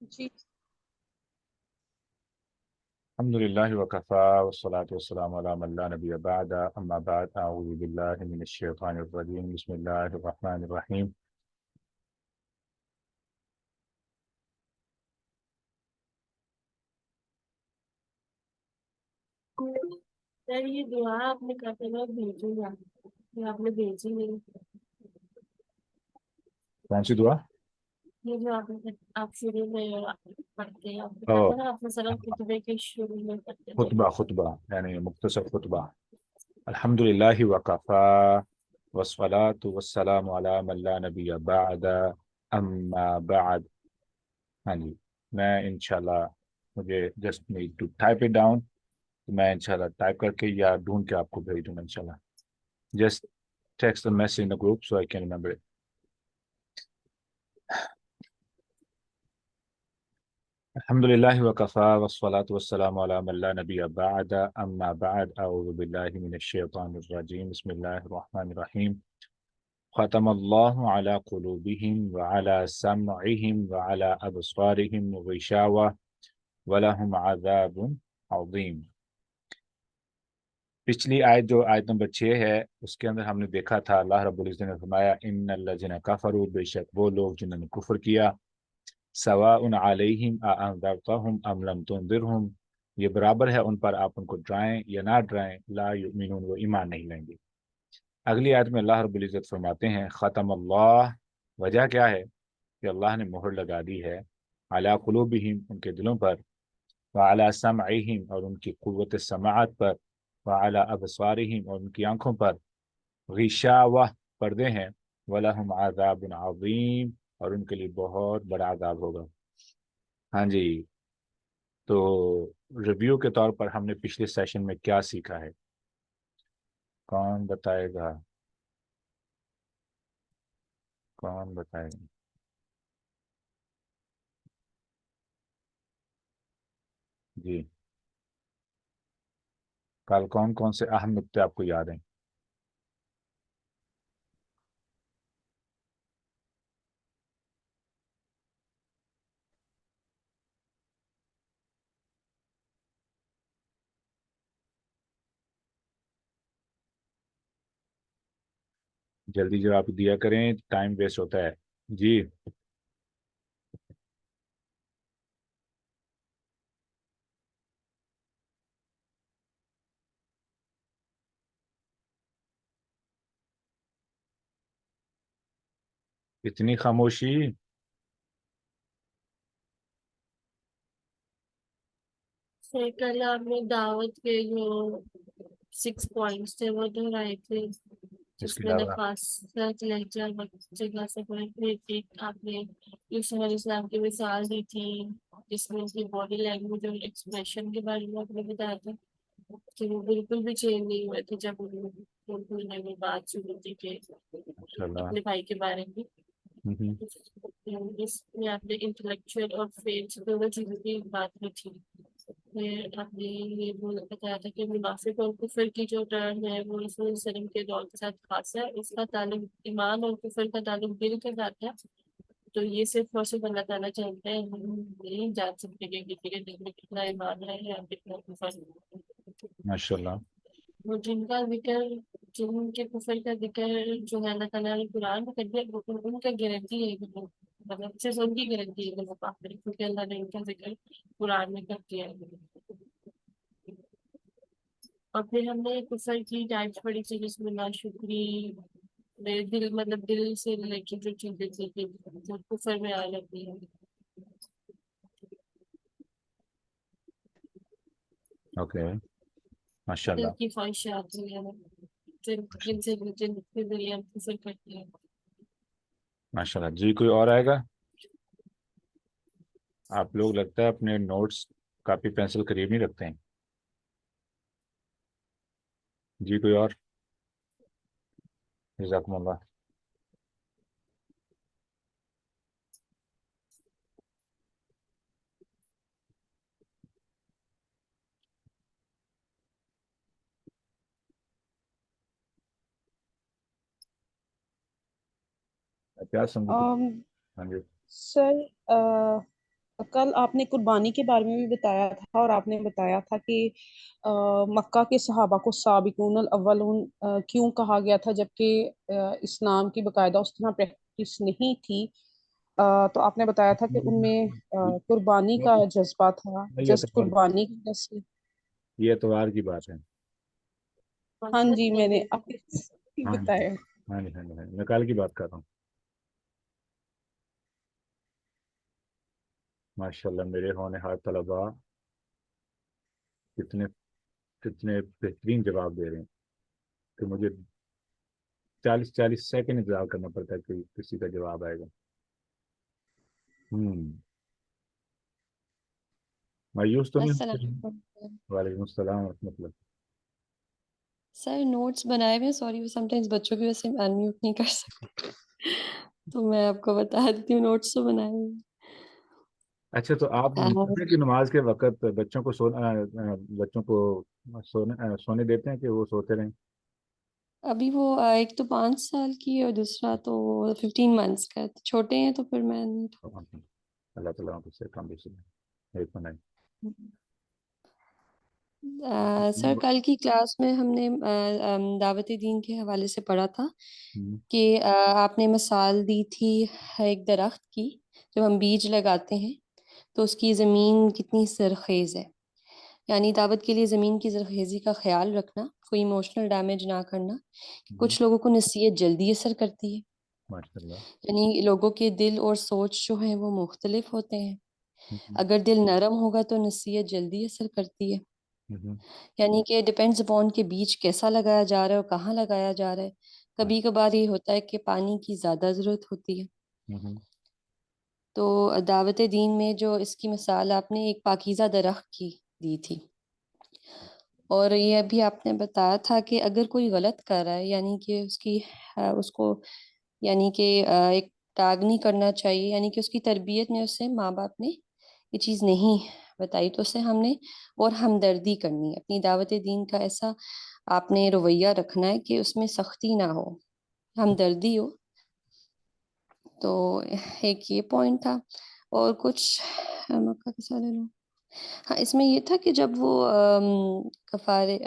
جی الحمد لله وكفى والصلاة والسلام على من لا نبي بعد أما بعد أعوذ بالله من الشيطان الرجيم بسم الله الرحمن الرحيم. سر، یہ دعا آپ نے کافی بار بھیجی ہے، یہ آپ نے بھیجی نہیں۔ کون سی دعا؟ یہ جو آپ شروع میں پڑھتے ہیں، آپ او بتاتے نا آپ مثلاً خطبے کے شروع میں پڑھتے تھے۔ خطبہ یعنی مختصر خطبہ. الحمد لله وكفى والصلاة والسلام على من لا نبي بعد أما بعد. ہاں جی، میں انشاءاللہ مجھے just need to type it down. میں انشاءاللہ ٹائپ کر کے یا ڈھونڈ کے آپ کو بھیج دوں گا انشاءاللہ. Just text the message in the group so I can remember it. الحمد لله وكفى والصلاة والسلام على من لا نبي بعد أما بعد أعوذ بالله من الشيطان الرجيم بسم الله الرحمن الرحيم. ختم الله على قلوبهم وعلى سمعهم وعلى أبصارهم غشاوة ولهم عذاب عظيم. پچھلی آیت جو آیت نمبر 6 ہے اس کے اندر ہم نے دیکھا تھا اللہ رب العزت نے فرمایا ان الذين كفروا، بے شک وہ لوگ جنہوں نے کفر کیا، سواء علیہم اانذرتهم ام لم تنذرهم، یہ برابر ہے ان پر آپ ان کو ڈرائیں یا نہ ڈرائیں، لا یؤمنون، وہ ایمان نہیں لیں گے. اگلی آیت میں اللہ رب العزت فرماتے ہیں ختم اللہ، وجہ کیا ہے کہ اللہ نے مہر لگا دی ہے، علی قلوبہم، ان کے دلوں پر، وعلی سمعہم، اور ان کی قوت سماعت پر، وعلی ابصارہم، اور ان کی آنکھوں پر، غشاوہ، پردے ہیں، وَلَهُمْ عَذَابٌ عَظِيمٌ، اور ان کے لیے بہت بڑا عذاب ہوگا. ہاں جی، تو ریویو کے طور پر ہم نے پچھلے سیشن میں کیا سیکھا ہے؟ کون بتائے گا؟ کون بتائے گا؟ جی، کل کون کون سے اہم نقطے آپ کو یاد ہیں؟ جلدی جواب دیا کریں، ٹائم ویسٹ ہوتا ہے. جی اتنی خاموشی. سر، کل آپ نے دعوت کے جو 6 پوائنٹس تھے وہ دہرائے تھے، اس جس کے میں علاوہ نفاس لہجہ جگہ سے آپ نے یوسف علیہ السلام کی مثال دی تھی، جس میں اس کی باڈی لینگویج اور ایکسپریشن کے بارے میں آپ نے بتایا تھا کہ وہ بالکل بھی چینج نہیں ہوئے تھے جب انہوں نے وہ بات سنی تھی کہ ماشاء اللہ. اپنے بھائی کے بارے میں. اس میں آپ نے انٹلیکچوئل اور فیتھ دونوں چیزوں کی بات کی تھی. پھر آپ نے یہ بتایا تھا کہ منافق اور کفر کی جو ٹرم ہے وہ رسول اللہ صلی اللہ علیہ وسلم کے دور کے ساتھ خاص ہے، اس کا تعلق ایمان اور کفر کا تعلق دل کے ساتھ ہے. تو یہ صرف اور صرف اللہ تعالیٰ جانتے ہیں، ہم نہیں جان سکتے کہ کسی کے دل میں کتنا ایمان ہے یا کتنا کفر ہے. ماشاء اللہ. وہ جن کا ذکر، جن کے کفر کا ذکر جو ہے اللہ تعالیٰ نے قرآن میں کر دیا، ان کا گارنٹی ہے کہ مطلب صرف ان کی گارنٹی ہے کہ وہ کافر ہے، کیونکہ اللہ نے ان کا ذکر قرآن میں کر دیا ہے. اور پھر ہم نے کفر کی ٹائپس پڑھی تھی جس میں ناشکری، دل مطلب دل سے ریلیٹڈ جو چیزیں تھی کہ جو کفر میں آ جاتی ہے. اوکے، ماشاء دل اللہ. کی خواہشات ہیں جن کے ذریعے ہم کفر کرتے ہیں. ماشاء اللہ. جی، کوئی اور آئے گا؟ آپ لوگ لگتا ہے اپنے نوٹس کاپی پینسل قریب نہیں رکھتے ہیں. جی کوئی اور؟ جزاکم اللہ. کیا سمجھو؟ ہاں جی. سر کل آپ نے قربانی کے بارے میں بھی بتایا تھا، اور آپ نے بتایا تھا کہ مکہ کے صحابہ کو سابقون الاولون کیوں کہا گیا تھا، جبکہ اسلام کی باقاعدہ اس طرح پریکٹس نہیں تھی۔ تو آپ نے بتایا تھا کہ ان میں قربانی کا جذبہ تھا، یہ جسٹ اتوار قربانی کی وجہ سے۔ یہ اتوار کی بات ہے۔ ہاں جی، میں نے آپ نے ہاں جی بتایا۔ ہاں جی ہاں جی ہاں جی، میں کل کی بات کر رہا ہوں۔ ماشاء اللہ میرے ہونہار طلباء کتنے کتنے بہترین جواب دے رہے ہیں کہ مجھے 40 سیکنڈ انتظار کرنا پڑتا ہے کہ کسی کا جواب آئے گا۔ مایوس تو نہیں السلام ہوتے؟ علیکم وعلیکم السلام ورحمۃ اللہ۔ سر، نوٹس بنائے ہوئے، سوری وہ سم ٹائمز بچوں کی وجہ سے انمیوٹ نہیں کر سکتے تو میں آپ کو بتا دیتی ہوں، نوٹس تو بنائے ہوئے اچھا تو آپ ہیں۔ کی نماز کے وقت بچوں کو سونے دیتے ہیں کہ وہ سوتے رہیں؟ ابھی وہ ایک تو 5 سال کی ہے اور دوسرا تو 15 منتھس کا ہے، تو چھوٹے ہیں تو پھر میں نہیں اللہ تعالیٰ آپ سے کام بھی ایک منٹ۔ سر کل کی کلاس میں ہم نے دعوت دین کے حوالے سے پڑھا تھا کہ آپ نے مثال دی تھی ایک درخت کی، جب ہم بیج لگاتے ہیں تو اس کی زمین کتنی زرخیز ہے، یعنی دعوت کے لیے زمین کی زرخیزی کا خیال رکھنا، کوئی ایموشنل ڈیمیج نہ کرنا۔ کچھ لوگوں کو نصیحت جلدی اثر کرتی ہے، ماشاء اللہ۔ یعنی لوگوں کے دل اور سوچ جو ہیں وہ مختلف ہوتے ہیں۔ اگر دل نرم ہوگا تو نصیحت جلدی اثر کرتی ہے، یعنی کہ ڈپینڈز اپون کہ بیج کیسا لگایا جا رہا ہے اور کہاں لگایا جا رہا ہے۔ کبھی کبھار یہ ہوتا ہے کہ پانی کی زیادہ ضرورت ہوتی ہے، تو دعوت دین میں جو اس کی مثال آپ نے ایک پاکیزہ درخت کی دی تھی، اور یہ بھی آپ نے بتایا تھا کہ اگر کوئی غلط کر رہا ہے، یعنی کہ اس کو یعنی کہ ایک ٹاگ نہیں کرنا چاہیے، یعنی کہ اس کی تربیت میں اسے ماں باپ نے یہ چیز نہیں بتائی تو اسے ہم نے اور ہمدردی کرنی ہے۔ اپنی دعوت دین کا ایسا آپ نے رویہ رکھنا ہے کہ اس میں سختی نہ ہو، ہمدردی ہو۔ تو ایک یہ پوائنٹ تھا، اور کچھ مکہ کے سارے لوگ، ہاں اس میں یہ تھا کہ جب وہ کفارے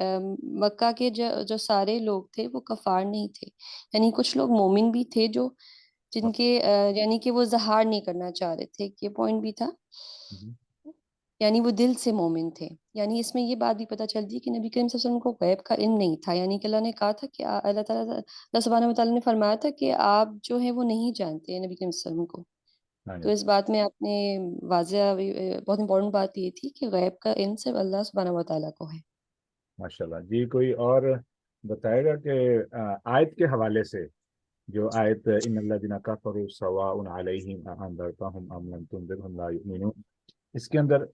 مکہ کے جو سارے لوگ تھے وہ کفار نہیں تھے، یعنی کچھ لوگ مومن بھی تھے جو جن کے یعنی کہ وہ ظہار نہیں کرنا چاہ رہے تھے، یہ پوائنٹ بھی تھا، یعنی وہ دل سے مومن تھے۔ یعنی اس میں یہ بات بھی پتہ چلتی ہے کہ نبی کریم صلی اللہ علیہ وسلم کو غیب کا علم نہیں تھا، یعنی کہ اللہ نے کہا تھا کہ اللہ تعالیٰ اللہ سبحانہ وتعالیٰ نے فرمایا تھا کہ آپ جو ہیں وہ نہیں جانتے نبی کریم صلی اللہ علیہ وسلم کو۔ تو اس بات میں آپ نے واضح بہت امپورٹنٹ بات یہ تھی کہ غیب کا علم صرف اللہ سبحانہ وتعالیٰ کو ہے۔ ماشاء اللہ جی، کوئی اور بتائے گا کہ آیت کے حوالے سے جو آیت ان الذین کفروا سواء علیہم اانذرتہم ام لم تنذرہم لا یؤمنون، اس کے اندر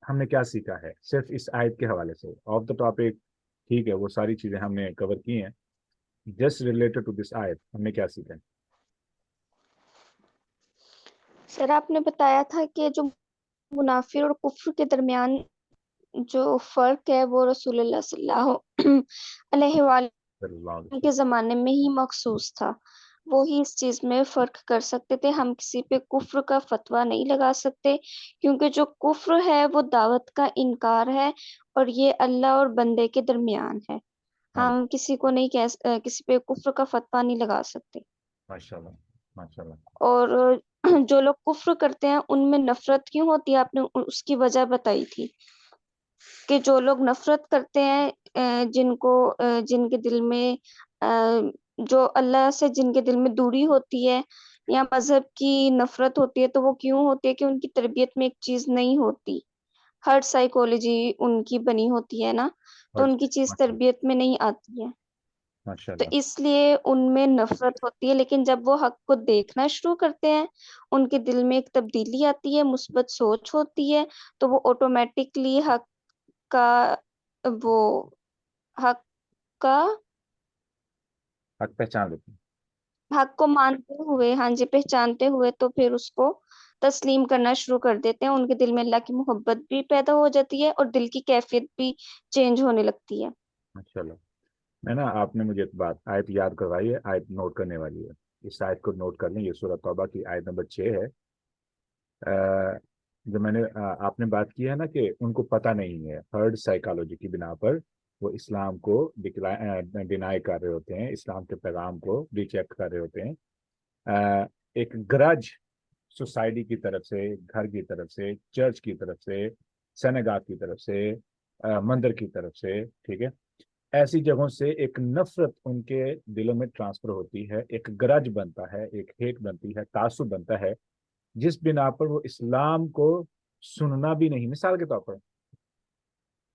ہم نے کیا سیکھا ہے صرف اس آیت کے حوالے سے؟ آف دا ٹاپک ٹھیک ہے، وہ ساری چیزیں ہم نے کور کی ہیں، جسٹ ریلیٹڈ ٹو دس آیت ہم نے کیا سیکھا ہے؟ سر آپ نے بتایا تھا کہ جو منافق اور کفر کے درمیان جو فرق ہے وہ رسول اللہ صلی اللہ علیہ وآلہ صلی اللہ علیہ کے وسلم۔ زمانے میں ہی مخصوص تھا، وہی اس چیز میں فرق کر سکتے تھے۔ ہم کسی پہ کفر کا فتویٰ نہیں لگا سکتے، کیونکہ جو کفر ہے وہ دعوت کا انکار ہے، اور یہ اللہ اور بندے کے درمیان ہے۔ ہم کسی کو نہیں کسی پہ کفر کا فتویٰ نہیں لگا سکتے۔ ماشاء اللہ ماشاء اللہ۔ اور جو لوگ کفر کرتے ہیں ان میں نفرت کیوں ہوتی ہے، آپ نے اس کی وجہ بتائی تھی کہ جو لوگ نفرت کرتے ہیں، جن کے دل میں جو اللہ سے جن کے دل میں دوری ہوتی ہے یا مذہب کی نفرت ہوتی ہے، تو وہ کیوں ہوتی ہے کہ ان کی تربیت میں ایک چیز نہیں ہوتی، ہر سائیکولوجی ان کی بنی ہوتی ہے نا، تو ان کی چیز تربیت میں نہیں آتی ہے، ماشاء تو اللہ اس لیے ان میں نفرت ہوتی ہے۔ لیکن جب وہ حق کو دیکھنا شروع کرتے ہیں، ان کے دل میں ایک تبدیلی آتی ہے، مثبت سوچ ہوتی ہے، تو وہ آٹومیٹکلی حق کا وہ حق کا حق پہچان لیتے ہیں۔ حق کو مانتے ہوئے، ہاں جی پہچانتے ہوئے، تو پھر اس کو تسلیم کرنا شروع کر دیتے ہیں۔ ان کے دل میں اللہ کی محبت بھی پیدا ہو جاتی ہے اور دل کی کیفیت بھی چینج ہونے لگتی ہے۔ ماشاء اللہ۔ میں نا آپ نے مجھے ایک بات آیت یاد کروائی ہے، آیت نوٹ کرنے والی ہے، اس آیت کو نوٹ کر لیں، یہ سورہ توبہ کی آیت نمبر 6 ہے۔ جو میں نے آپ نے بات کی ہے نا کہ ان کو پتہ نہیں ہے، ہرڈ سائیکالوجی کی بنا پر وہ اسلام کو ڈینائی کر رہے ہوتے ہیں، اسلام کے پیغام کو ریجیکٹ کر رہے ہوتے ہیں، ایک گرج سوسائٹی کی طرف سے، گھر کی طرف سے، چرچ کی طرف سے، سینگاہ کی طرف سے، مندر کی طرف سے، ٹھیک ہے، ایسی جگہوں سے ایک نفرت ان کے دلوں میں ٹرانسفر ہوتی ہے، ایک گرج بنتا ہے، ایک ہیٹ بنتی ہے، تعصب بنتا ہے، جس بنا پر وہ اسلام کو سننا بھی نہیں۔ مثال کے طور پر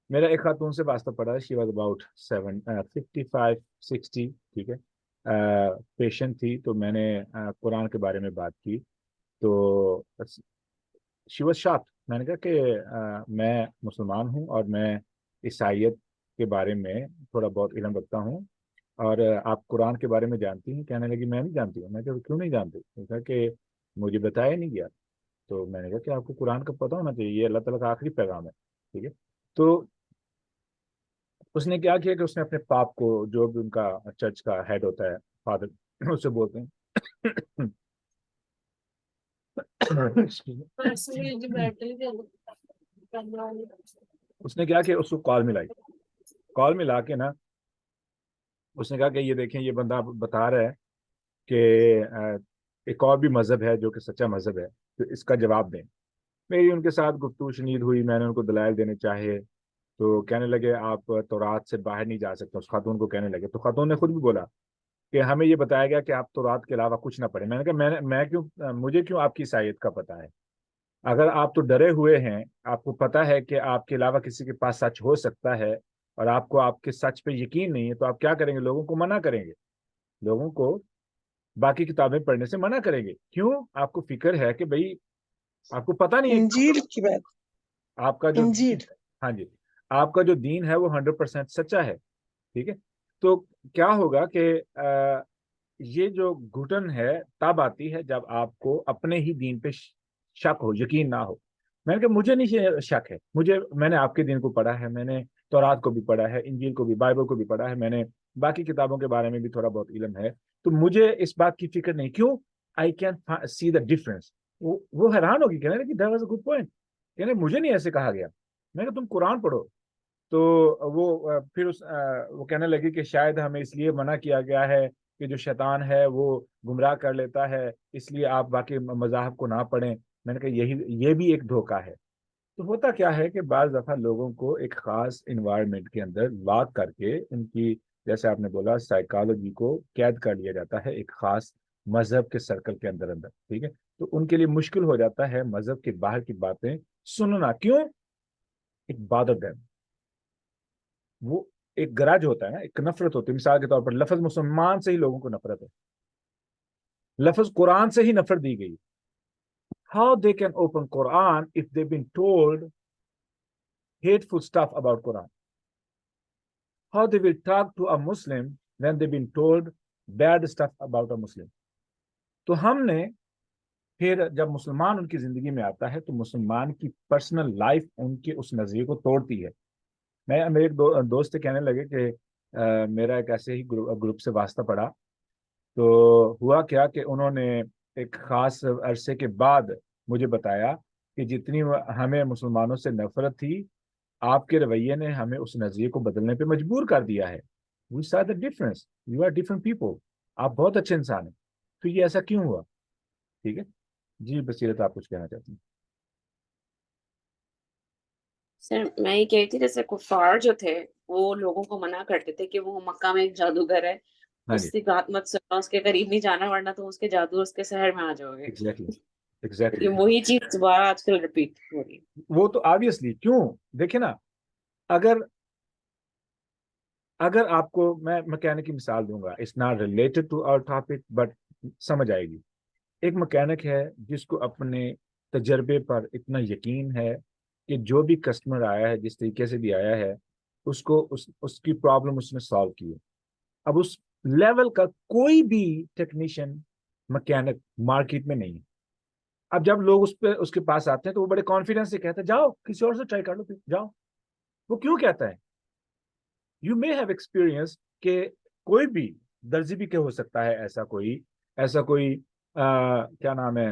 میرا ایک خاتون سے واسطہ پڑا، شی واز اباؤٹ 55-60، ٹھیک ہے، پیشنٹ تھی، تو میں نے قرآن کے بارے میں بات کی تو شی واز شاک۔ میں نے کہا کہ میں مسلمان ہوں اور میں عیسائیت کے بارے میں تھوڑا بہت علم رکھتا ہوں، اور آپ قرآن کے بارے میں جانتی ہیں؟ کہنے لگی میں نہیں جانتی ہوں۔ میں کہا کیوں نہیں جانتی؟ کہا کہ مجھے بتایا نہیں گیا۔ تو میں نے کہا کہ آپ کو قرآن کا پتہ ہونا چاہیے، یہ اللہ تعالیٰ کا آخری پیغام ہے، ٹھیک ہے۔ تو اس نے کیا کیا کہ اس نے اپنے پاپ کو، جو بھی ان کا چرچ کا ہیڈ ہوتا ہے، فادر، اسے بولتے ہیں اس نے کیا کہ اس کو کال ملائی، کال ملا کے نا اس نے کہا کہ یہ دیکھیں، یہ بندہ بتا رہا ہے کہ ایک اور بھی مذہب ہے جو کہ سچا مذہب ہے، تو اس کا جواب دیں۔ میری ان کے ساتھ گفتگو شنید ہوئی، میں نے ان کو دلائل دینے چاہے تو کہنے لگے آپ تورات سے باہر نہیں جا سکتے، اس خاتون کو کہنے لگے۔ تو خاتون نے خود بھی بولا کہ ہمیں یہ بتایا گیا کہ آپ تورات کے علاوہ کچھ نہ پڑھیں۔ میں نے کہا میں کیوں، مجھے کیوں آپ کی عیسائیت کا پتہ ہے؟ اگر آپ تو ڈرے ہوئے ہیں، آپ کو پتہ ہے کہ آپ کے علاوہ کسی کے پاس سچ ہو سکتا ہے، اور آپ کو آپ کے سچ پہ یقین نہیں ہے، تو آپ کیا کریں گے؟ لوگوں کو منع کریں گے، لوگوں کو باقی کتابیں پڑھنے سے منع کریں گے۔ کیوں؟ آپ کو فکر ہے کہ بھئی آپ کو پتہ نہیں ہے انجیل کی بات، آپ کا جو انجیل ہاں جی، آپ کا جو دین ہے وہ 100% سچا ہے، ٹھیک ہے۔ تو کیا ہوگا کہ یہ جو گھٹن ہے تب آتی ہے جب آپ کو اپنے ہی دین پہ شک ہو، یقین نہ ہو۔ میں نے کہا مجھے نہیں شک ہے، میں نے آپ کے دین کو پڑھا ہے، میں نے تورات کو بھی پڑھا ہے، انجیل کو بھی، بائبل کو بھی پڑھا ہے، میں نے باقی کتابوں کے بارے میں بھی تھوڑا بہت علم ہے، تو مجھے اس بات کی فکر نہیں۔ کیوں؟ I can see the difference. وہ حیران ہوگی، کہنے لگی that was a good point, کہنے مجھے نہیں ایسے کہا گیا۔ میں کہا تم قرآن پڑھو۔ تو وہ پھر وہ کہنے لگی کہ شاید ہمیں اس لیے منع کیا گیا ہے کہ جو شیطان ہے وہ گمراہ کر لیتا ہے، اس لیے آپ باقی مذاہب کو نہ پڑھیں۔ میں نے کہا یہ بھی ایک دھوکہ ہے۔ تو ہوتا کیا ہے کہ بعض دفعہ لوگوں کو ایک خاص انوائرمنٹ کے اندر لاک کر کے ان کی، جیسے آپ نے بولا، سائیکالوجی کو قید کر لیا جاتا ہے ایک خاص مذہب کے سرکل کے اندر، ٹھیک ہے۔ تو ان کے لیے مشکل ہو جاتا ہے مذہب کے باہر کی باتیں سننا۔ کیوں؟ ایک بادت ہے، وہ ایک گرج ہوتا ہے نا، ایک نفرت ہوتی ہے۔ مثال کے طور پر لفظ مسلمان سے ہی لوگوں کو نفرت ہے، لفظ قرآن سے ہی نفرت دی گئی۔ How they can open Quran if they've been told hateful stuff about Quran? How they will talk to a Muslim when they've been told bad stuff about a Muslim? تو ہم نے پھر جب مسلمان ان کی زندگی میں آتا ہے تو مسلمان کی پرسنل لائف ان کے اس نظریے کو توڑتی ہے۔ میرے ایک دوست کہنے لگے کہ میرا ایک ایسے ہی گروپ سے واسطہ پڑا، تو ہوا کیا کہ انہوں نے ایک خاص عرصے کے بعد مجھے بتایا کہ جتنی ہمیں مسلمانوں سے نفرت تھی، آپ کے رویے نے ہمیں اس نظریے کو بدلنے پہ مجبور کر دیا ہے۔ We saw the difference. You are different people. آپ بہت اچھے انسان ہیں، تو یہ ایسا کیوں ہوا؟ ٹھیک ہے جی، بصیرت آپ کچھ کہنا چاہتی ہیں؟ سر میں یہ کہتی جیسے کفار جو تھے وہ لوگوں کو منع کرتے تھے کہ وہ مکہ میں ایک جادوگر ہے، ہاں اس جی، کی بات مت سننا، اس کے قریب نہیں جانا ورنہ تم اس کے جادو اس کے سحر میں آ جاؤ گے۔ ایگزیکٹلی یہ وہی چیز دوبارہ آج کل ریپیٹ ہو رہی ہے۔ وہ تو آبویسلی، کیوں دیکھیں نا، اگر آپ کو میں مکینک کی مثال دوں گا، it's not related to our topic but سمجھ آئے گی۔ ایک مکینک ہے جس کو اپنے تجربے پر اتنا یقین ہے کہ جو بھی کسٹمر آیا ہے، جس طریقے سے بھی آیا ہے، اس کو اس کی پرابلم اس نے سالو کی ہے۔ اب اس لیول کا کوئی بھی ٹیکنیشین مکینک مارکیٹ میں نہیں ہے۔ اب جب لوگ اس کے پاس آتے ہیں تو وہ بڑے کانفیڈنس سے کہتے ہیں جاؤ کسی اور سے ٹرائی کر لو، پھر جاؤ۔ وہ کیوں کہتا ہے؟ یو مے ہیو ایکسپیرئنس کہ کوئی بھی درزی بھی کہ ہو سکتا ہے، ایسا کوئی کیا نام ہے،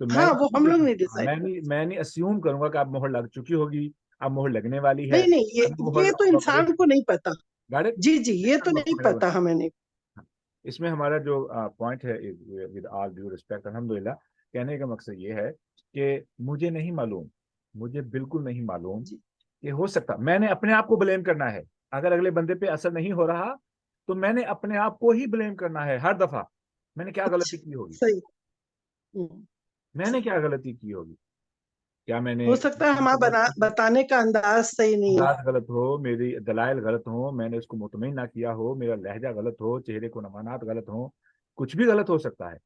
تو میں ہاں وہ ہم لوگ نہیں ڈیسائیڈ کرتے. میں نہیں اسیوم کروں گا کہ اب مہر لگ چکی ہوگی، اب مہر لگنے والی ہے، نہیں نہیں، اب مہر یہ تو کوآپریٹ. انسان کو نہیں پتا. Got it؟ جی جی، یہ تو نہیں پتا ہمیں. نہیں. اس میں ہمارا جو پوائنٹ ہے ود آل ڈیو ریسپیکٹ الحمدللہ، کہنے کا مقصد یہ ہے کہ مجھے نہیں معلوم، مجھے بالکل نہیں معلوم جی. کہ ہو سکتا میں نے اپنے آپ کو بلیم کرنا ہے. اگر اگلے بندے پہ اثر نہیں ہو رہا تو میں نے اپنے آپ کو ہی بلیم کرنا ہے ہر دفعہ. میں نے کیا غلطی کی ہوگی؟ صحیح. میں نے کیا غلطی کی ہوگی؟ کیا میں نے ہو سکتا ہے ہمارا بتانے کا انداز صحیح نہیں ہے. انداز غلط ہو، میری دلائل غلط ہوں، میں نے اس کو مطمئن نہ کیا ہو، میرا لہجہ غلط ہو، چہرے کو نمانات غلط ہوں، کچھ بھی غلط ہو سکتا ہے.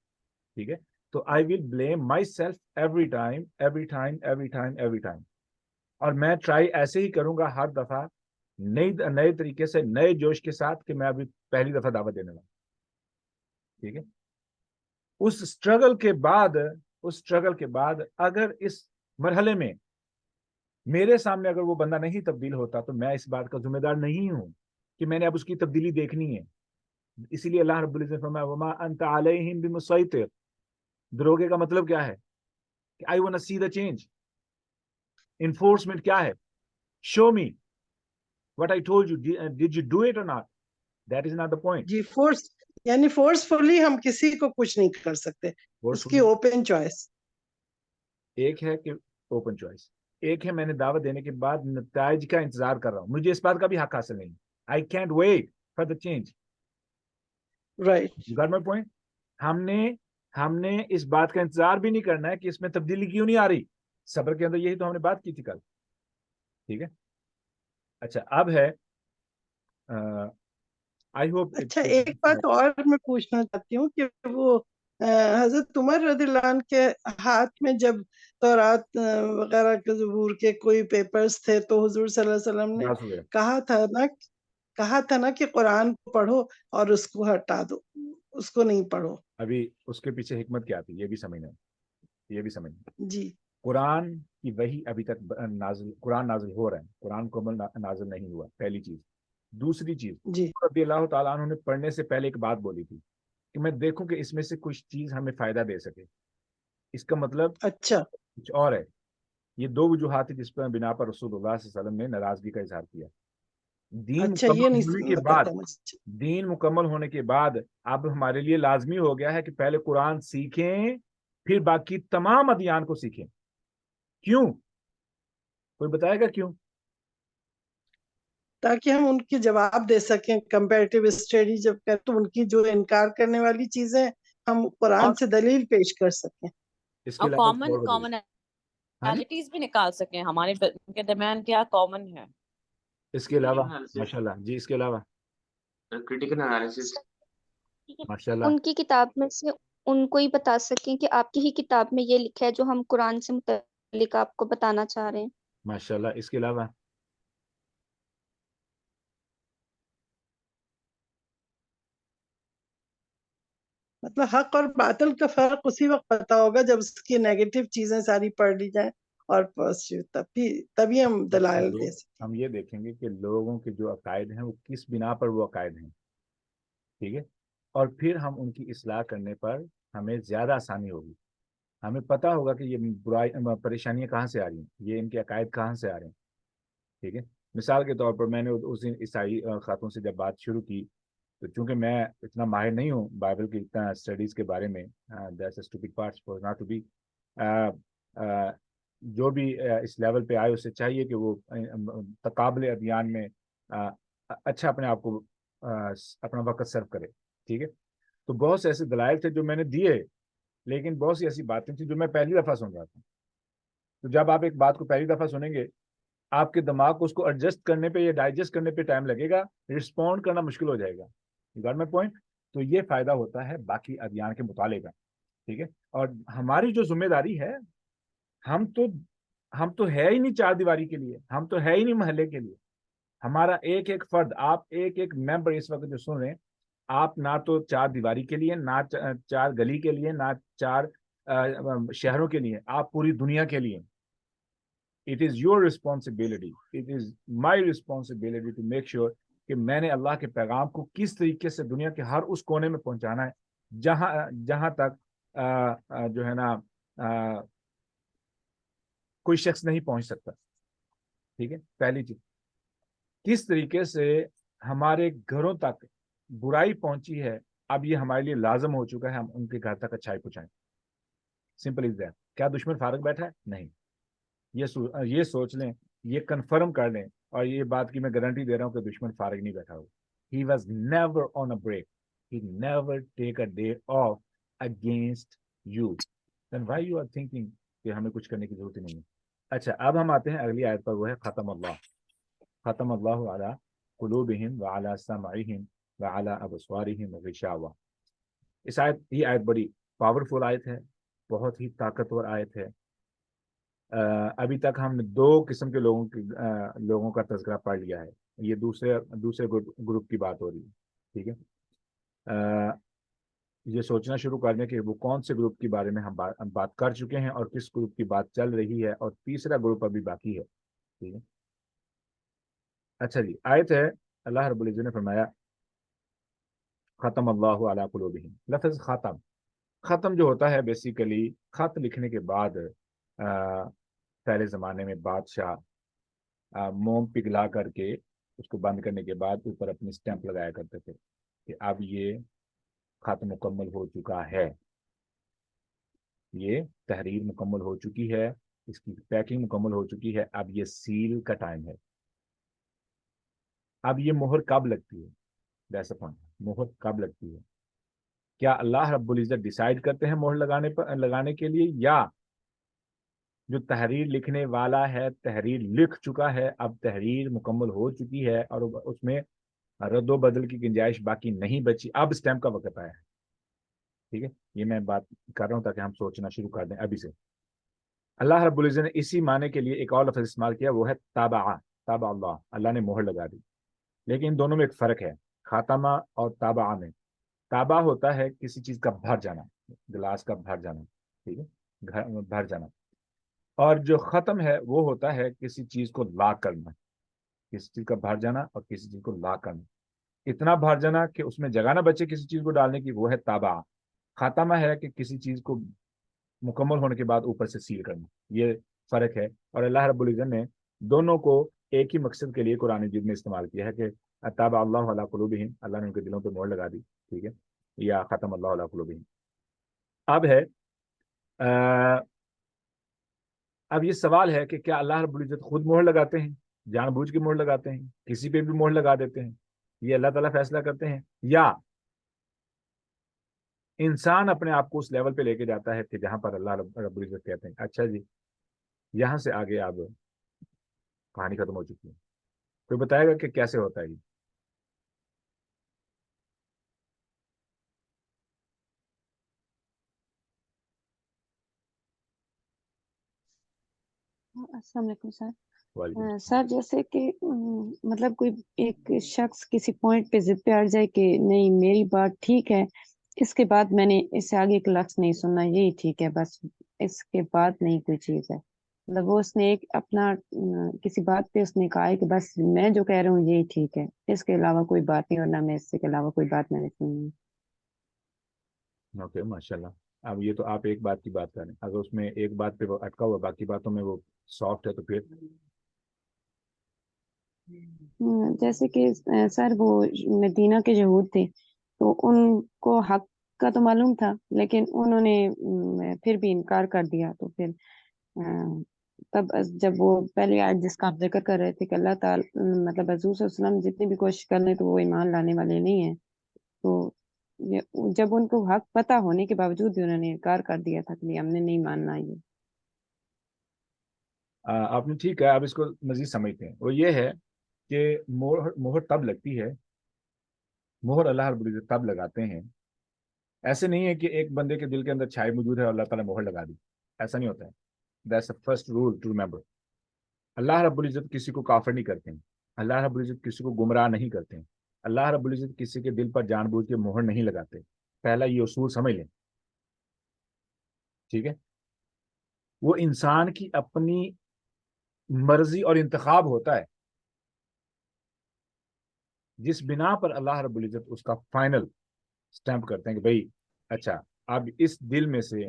ٹھیک ہے، تو I will blame myself every time every time every time every time. اور میں ٹرائی ایسے ہی کروں گا ہر دفعہ نئے طریقے سے، نئے جوش کے ساتھ کہ میں ابھی پہلی دفعہ دعوت دینے لگا. ٹھیک ہے، اس اسٹرگل کے بعد اگر اس مرحلے میں میرے سامنے اگر وہ بندہ نہیں تبدیل ہوتا تو میں اس بات کا ذمہ دار نہیں ہوں کہ میں نے اب اس کی تبدیلی دیکھنی ہے. اسی لیے اللہ رب العزت نے فرمایا وما انت علیہم بمسیطر. دروگے کا مطلب کیا ہے کہ I want to see the change. Enforcement کیا ہے؟ show me what I told you. Did you do it or not? That is not the point. جی فورس، یعنی فورسفلی ہم کسی کو کچھ نہیں کر سکتے، اس کی اوپن چوائس. ایک ہے کہ اوپن چوائس، ایک ہے میں نے دعوت دینے کے بعد نتائج کا انتظار کر رہا ہوں، مجھے اس بات کا بھی حق حاصل نہیں. I can't wait for the change. Right. You got my point? ہم نے اس بات کا انتظار بھی نہیں کرنا ہے کہ اس میں تبدیلی کیوں نہیں آ رہی. صبر کے اندر یہی تو ہم نے بات کی تھی کل. ٹھیک ہے، اچھا اب ہے آئی ہوپ. اچھا ایک بات اور میں پوچھنا چاہتی ہوں کہ وہ حضرت عمر رضی اللہ عنہ کے ہاتھ میں جب تورات وغیرہ کے ظہور کے کوئی پیپرز تھے تو حضور صلی اللہ علیہ وسلم نے کہا تھا نا کہ قرآن کو پڑھو اور اس کو ہٹا دو، اس کو نہیں پڑھو. ابھی اس کے پیچھے حکمت کیا تھی یہ بھی سمجھنا. جی. قرآن کی وحی ابھی تک قرآن نازل ہو رہا ہے، قرآن مکمل نازل نہیں ہوا، پہلی چیز. دوسری چیز، جی. رضی اللہ تعالیٰ عنہ نے پڑھنے سے پہلے ایک بات بولی تھی کہ میں دیکھوں کہ اس میں سے کچھ چیز ہمیں فائدہ دے سکے. اس کا مطلب اچھا کچھ اور ہے. یہ دو وجوہات ہیں جس پر بنا پر رسول اللہ صلی اللہ علیہ وسلم نے ناراضگی کا اظہار کیا. اچھا یہ نہیں پتا تھا مجھے. دین مکمل ہونے کے بعد اب ہمارے لیے لازمی ہو گیا ہے کہ پہلے قرآن سیکھیں پھر باقی تمام ادیان کو سیکھیں. کیوں؟ کوئی بتائے گا کیوں؟ تاکہ ہم ان کی جواب دے سکیں. کمپیریٹیو اسٹڈی جب کریں تو ان کی جو انکار کرنے والی چیزیں ہم قرآن سے دلیل پیش کر سکیں اس کے کامنالٹیز بھی نکال سکیں ہمارے کے درمیان کیا کامن ہے. اس کے علاوہ ماشاء اللہ جی، اس کے علاوہ کریٹیکل انالیسس ماشاء اللہ ان کی کتاب میں سے ان کو ہی بتا سکیں کہ آپ کی ہی کتاب میں یہ لکھا ہے جو ہم قرآن سے متعلق آپ کو بتانا چاہ رہے ہیں. ماشاء اللہ. اس کے علاوہ مطلب حق اور باطل کا فرق اسی وقت پتا ہوگا جب اس کی نیگیٹو چیزیں ساری پڑھ لی جائیں اور پازیٹیو، تبھی ہم دلائل دے سکیں. ہم یہ دیکھیں گے کہ لوگوں کے جو عقائد ہیں وہ کس بنا پر وہ عقائد ہیں. ٹھیک ہے، اور پھر ہم ان کی اصلاح کرنے پر ہمیں زیادہ آسانی ہوگی. ہمیں پتہ ہوگا کہ یہ برائی پریشانیاں کہاں سے آ رہی ہیں، یہ ان کے عقائد کہاں سے آ رہے ہیں. ٹھیک ہے، مثال کے طور پر میں نے اس دن عیسائی خاتون سے جب بات شروع کی تو چونکہ میں اتنا ماہر نہیں ہوں بائبل کی اتنا اسٹڈیز کے بارے میں، جو بھی اس لیول پہ آئے اسے چاہیے کہ وہ تقابل ادیان میں اچھا اپنے آپ کو اپنا وقت صرف کرے. ٹھیک ہے، تو بہت سے ایسے دلائل تھے جو میں نے دیے، لیکن بہت سی ایسی باتیں تھیں جو میں پہلی دفعہ سن رہا تھا. تو جب آپ ایک بات کو پہلی دفعہ سنیں گے آپ کے دماغ کو اس کو ایڈجسٹ کرنے پہ یا ڈائجسٹ کرنے پہ ٹائم لگے گا، رسپونڈ کرنا مشکل ہو جائے گا. Got my point? تو یہ فائدہ ہوتا ہے باقی ادیان کے مطالعے کا. ٹھیک ہے، اور ہماری جو ذمہ داری ہے، ہم تو ہے ہی نہیں چار دیواری کے لیے، ہم تو ہے ہی نہیں محلے کے لیے. ہمارا ایک ایک فرد، آپ ایک ایک ممبر اس وقت جو سن رہے ہیں، آپ نہ تو چار دیواری کے لیے، نہ چار گلی کے لیے، نہ چار شہروں کے لیے، آپ پوری دنیا کے لیے. It is your responsibility, it is my responsibility to make sure کہ میں نے اللہ کے پیغام کو کس طریقے سے دنیا کے ہر اس کونے میں پہنچانا ہے جہاں تک جو ہے نا کوئی شخص نہیں پہنچ سکتا. ٹھیک ہے, پہلی چیز کس طریقے سے ہمارے گھروں تک برائی پہنچی ہے, اب یہ ہمارے لیے لازم ہو چکا ہے ہم ان کے گھر تک اچھائی پہنچائیں. Simple is that. کیا دشمن فارغ بیٹھا ہے؟ نہیں. یہ سوچ لیں, یہ کنفرم کر لیں, اور یہ بات کی میں گارنٹی دے رہا ہوں کہ دشمن فارغ نہیں بیٹھا ہو. He was never on a break. He never take a day off against you. Then why you are thinking کہ ہمیں کچھ کرنے کی ضرورت ہی نہیں ہے. اچھا, اب ہم آتے ہیں اگلی آیت پر, وہ ہے ختم اللہ. ختم اللہ علی قلوبہم وعلی سمعہم وعلی ابصارہم غشاوہ. اس آیت, یہ آیت بڑی پاورفل آیت ہے, بہت ہی طاقتور آیت ہے. ابھی تک ہم نے دو قسم کے لوگوں کا تذکرہ پڑھ لیا ہے. یہ دوسرے گروپ کی بات ہو رہی ہے. ٹھیک ہے, یہ سوچنا شروع کر دیں کہ وہ کون سے گروپ کے بارے میں ہم بات کر چکے ہیں اور کس گروپ کی بات چل رہی ہے, اور تیسرا گروپ ابھی باقی ہے. ٹھیک ہے. اچھا جی, آیت ہے, اللہ رب العزت نے فرمایا ختم اللہ علی قلوبہم. لفظ ختم جو ہوتا ہے بیسیکلی خط لکھنے کے بعد پہلے زمانے میں بادشاہ موم پگھلا کر کے اس کو بند کرنے کے بعد اوپر اپنی سٹیمپ لگایا کرتے تھے کہ اب یہ خط مکمل ہو چکا ہے, یہ تحریر مکمل ہو چکی ہے, اس کی پیکنگ مکمل ہو چکی ہے, اب یہ سیل کا ٹائم ہے. اب یہ مہر کب لگتی ہے؟ ویسا پوائنٹ, مہر کب لگتی ہے؟ کیا اللہ رب العزت ڈیسائیڈ کرتے ہیں مہر لگانے کے لیے, یا جو تحریر لکھنے والا ہے تحریر لکھ چکا ہے, اب تحریر مکمل ہو چکی ہے اور اس میں رد و بدل کی گنجائش باقی نہیں بچی, اب اسٹیمپ کا وقت آیا ہے. ٹھیک ہے, یہ میں بات کر رہا ہوں تاکہ ہم سوچنا شروع کر دیں ابھی سے. اللہ رب العزت نے اسی معنی کے لیے ایک اور لفظ استعمال کیا, وہ ہے تابع. تابع اللہ, اللہ نے مہر لگا دی. لیکن ان دونوں میں ایک فرق ہے, خاتمہ اور تابع میں. تابع ہوتا ہے کسی چیز کا بھر جانا, گلاس کا بھر جانا. ٹھیک ہے, بھر جانا. اور جو ختم ہے وہ ہوتا ہے کسی چیز کو لاک کرنا, کسی چیز کا بھر جانا اور کسی چیز کو لاک کرنا, اتنا بھر جانا کہ اس میں جگہ نہ بچے کسی چیز کو ڈالنے کی, وہ ہے تابع. خاتمہ ہے کہ کسی چیز کو مکمل ہونے کے بعد اوپر سے سیل کرنا. یہ فرق ہے, اور اللہ رب العزت نے دونوں کو ایک ہی مقصد کے لیے قرآن مجید میں استعمال کیا ہے کہ تابع اللہ علی قلوبہم, اللہ نے ان کے دلوں پہ مہر لگا دی. ٹھیک ہے, یا ختم اللہ علی قلوبہم. اب یہ سوال ہے کہ کیا اللہ رب العزت خود مہر لگاتے ہیں, جان بوجھ کے مہر لگاتے ہیں, کسی پہ بھی مہر لگا دیتے ہیں, یہ اللہ تعالیٰ فیصلہ کرتے ہیں, یا انسان اپنے آپ کو اس لیول پہ لے کے جاتا ہے کہ جہاں پر اللہ رب العزت کہتے ہیں اچھا جی یہاں سے آگے اب کہانی ختم ہو چکی ہے. کوئی بتائے گا کہ کیسے ہوتا ہے یہ؟ السلام علیکم سر. وعلیکم سر جیسے کہ مطلب کوئی ایک شخص کسی پوائنٹ پہ ضد پہ اڑ جائے کہ نہیں میری بات ٹھیک ہے, اس کے بعد میں نے اس سے آگے ایک لفظ نہیں سننا, یہی ٹھیک ہے بس, اس کے بعد نہیں کوئی چیز ہے. مطلب وہ اس نے ایک اپنا کسی بات پہ اس نے کہا ہے کہ بس میں جو کہہ رہا ہوں یہی ٹھیک ہے, اس کے علاوہ کوئی بات نہیں, اور نہ میں اس کے علاوہ کوئی بات میں نے سننی. اوکے, ماشاء اللہ. اب یہ تو آپ ایک بات کی بات کریں, اگر اس میں ایک بات پہ وہ اٹکا ہوا باقی باتوں میں وہ سافٹ ہے تو پھر جیسے کہ سر وہ مدینہ کے یہود تھے تو ان کو حق کا تو معلوم تھا, لیکن انہوں نے پھر بھی انکار کر دیا. تو پھر تب جب وہ پہلے آیت جس کا آپ ذکر کر رہے تھے کہ اللہ تعالی مطلب حضور صلی اللہ علیہ وسلم جتنی بھی کوشش کر لیں تو وہ ایمان لانے والے نہیں ہیں, تو جب ان کو حق پتہ ہونے کے باوجود بھی انہوں نے انکار کر دیا تھا کہ ہم نے نہیں ماننا یہ. آپ نے ٹھیک ہے. اب اس کو مزید سمجھتے ہیں. وہ یہ ہے کہ مہر تب لگتی ہے, مہر اللہ رب العزت تب لگاتے ہیں. ایسے نہیں ہے کہ ایک بندے کے دل کے اندر چھائی موجود ہے اور اللہ تعالیٰ مہر لگا دی, ایسا نہیں ہوتا ہے. That's the first rule to remember. اللہ رب العزت کسی کو کافر نہیں کرتے ہیں, اللہ رب العزت کسی کو گمراہ نہیں کرتے ہیں, اللہ رب العزت کسی کے دل پر جان بوجھ کے مہر نہیں لگاتے. پہلا یہ اصول سمجھ لیں. ٹھیک ہے, وہ انسان کی اپنی مرضی اور انتخاب ہوتا ہے جس بنا پر اللہ رب العزت اس کا فائنل سٹیمپ کرتے ہیں کہ بھئی اچھا اب اس دل میں سے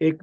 1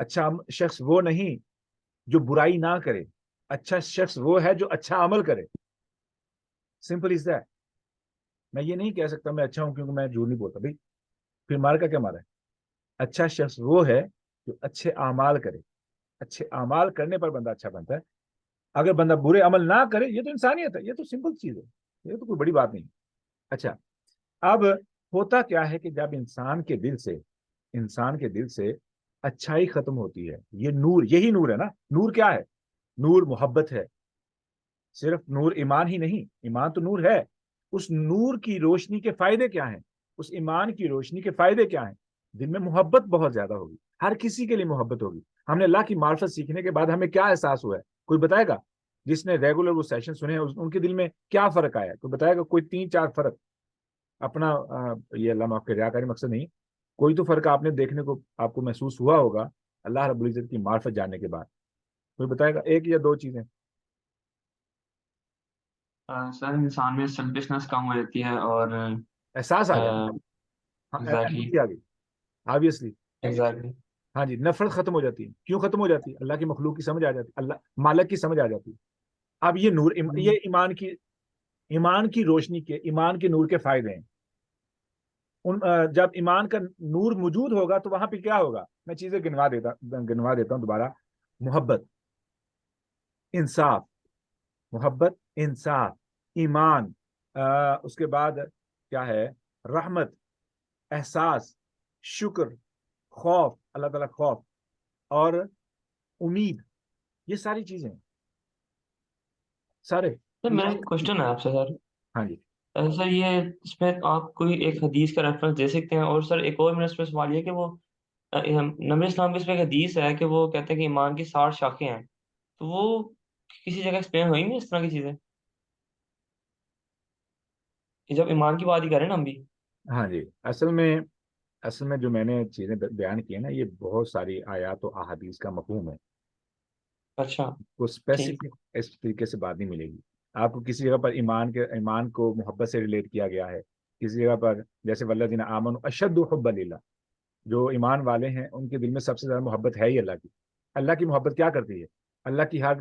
اچھا شخص وہ نہیں جو برائی نہ کرے، اچھا شخص وہ ہے جو اچھا عمل کرے. Simple is that. میں یہ نہیں کہہ سکتا میں اچھا ہوں کیونکہ میں جھوٹ نہیں بولتا. بھائی پھر مار کا کیا مارا ہے؟ اچھا شخص وہ ہے جو اچھے اعمال کرے. اچھے اعمال کرنے پر بندہ اچھا بنتا ہے. اگر بندہ برے عمل نہ کرے، یہ تو انسانیت ہے، یہ تو سمپل چیز ہے، یہ تو کوئی بڑی بات نہیں. اچھا اب ہوتا کیا ہے کہ جب انسان کے دل سے اچھائی ختم ہوتی ہے، یہ نور، یہی نور ہے نا. نور کیا ہے؟ نور محبت ہے. صرف نور ایمان ہی نہیں، ایمان تو نور ہے. اس نور کی روشنی کے فائدے کیا ہیں؟ اس ایمان کی روشنی کے فائدے کیا ہیں؟ دل میں محبت بہت زیادہ ہوگی، ہر کسی کے لیے محبت ہوگی. ہم نے اللہ کی معرفت سیکھنے کے بعد ہمیں کیا احساس ہوا ہے؟ کوئی بتائے گا؟ جس نے ریگولر وہ سیشن سنے ہیں ان کے دل میں کیا فرق آیا؟ کوئی بتائے گا؟ کوئی 3-4 فرق اپنا یہ اللہ معاف کرے ریاکاری مقصد نہیں، کوئی تو فرق آپ نے دیکھنے کو آپ کو محسوس ہوا ہوگا اللہ رب العزت کی معرفت جاننے کے بعد. کوئی بتائے گا 1 یا 2 چیزیں؟ سر انسان میں سیلفشنس کم ہو جاتی ہے اور احساس آ گیا. ایگزیکٹلی آ گئی آبویسلی. ایگزیکٹلی ہاں جی، نفرت ختم ہو جاتی ہے. کیوں ختم ہو جاتی ہے؟ اللہ کی مخلوق کی سمجھ آ جاتی ہے، اللہ مالک کی سمجھ آ جاتی ہے. اب یہ نور، یہ ایمان کی روشنی کے، ایمان کے نور کے فائدے ہیں. جب ایمان کا نور موجود ہوگا تو وہاں پہ کیا ہوگا؟ میں چیزیں گنوا دیتا ہوں دوبارہ. محبت، انصاف، محبت، انصاف، ایمان، اس کے بعد کیا ہے؟ رحمت، احساس، شکر، خوف، اللہ تعالیٰ خوف، اور امید. یہ ساری چیزیں سارے. سر میرا ایک کوشچن ہے آپ سے سر. ہاں جی. سر یہ اس میں آپ کوئی ایک حدیث کا ریفرنس دے سکتے ہیں؟ اور سر ایک اور میرا اس پہ سوال یہ کہ وہ نبی اسلام کے اس پہ ایک حدیث ہے کہ وہ کہتے ہیں کہ ایمان کی 60 شاخیں ہیں، تو وہ کسی جگہ ایکسپلین ہوئی نہیں اس طرح کی چیزیں کہ جب ایمان کی بات ہی کریں نا ہم بھی؟ ہاں جی، اصل میں جو میں نے چیزیں بیان کی ہیں نا، یہ بہت ساری آیات و احادیث کا مفہوم ہے. اچھا وہ اسپیسیفک اس طریقے سے بات نہیں ملے گی آپ کو. کسی جگہ پر ایمان کو محبت سے ریلیٹ کیا گیا ہے، کسی جگہ پر جیسے والذین آمنوا اشد حب للہ، جو ایمان والے ہیں ان کے دل میں سب سے زیادہ محبت ہے ہی اللہ کی. اللہ کی محبت کیا کرتی ہے؟ اللہ کی ہر،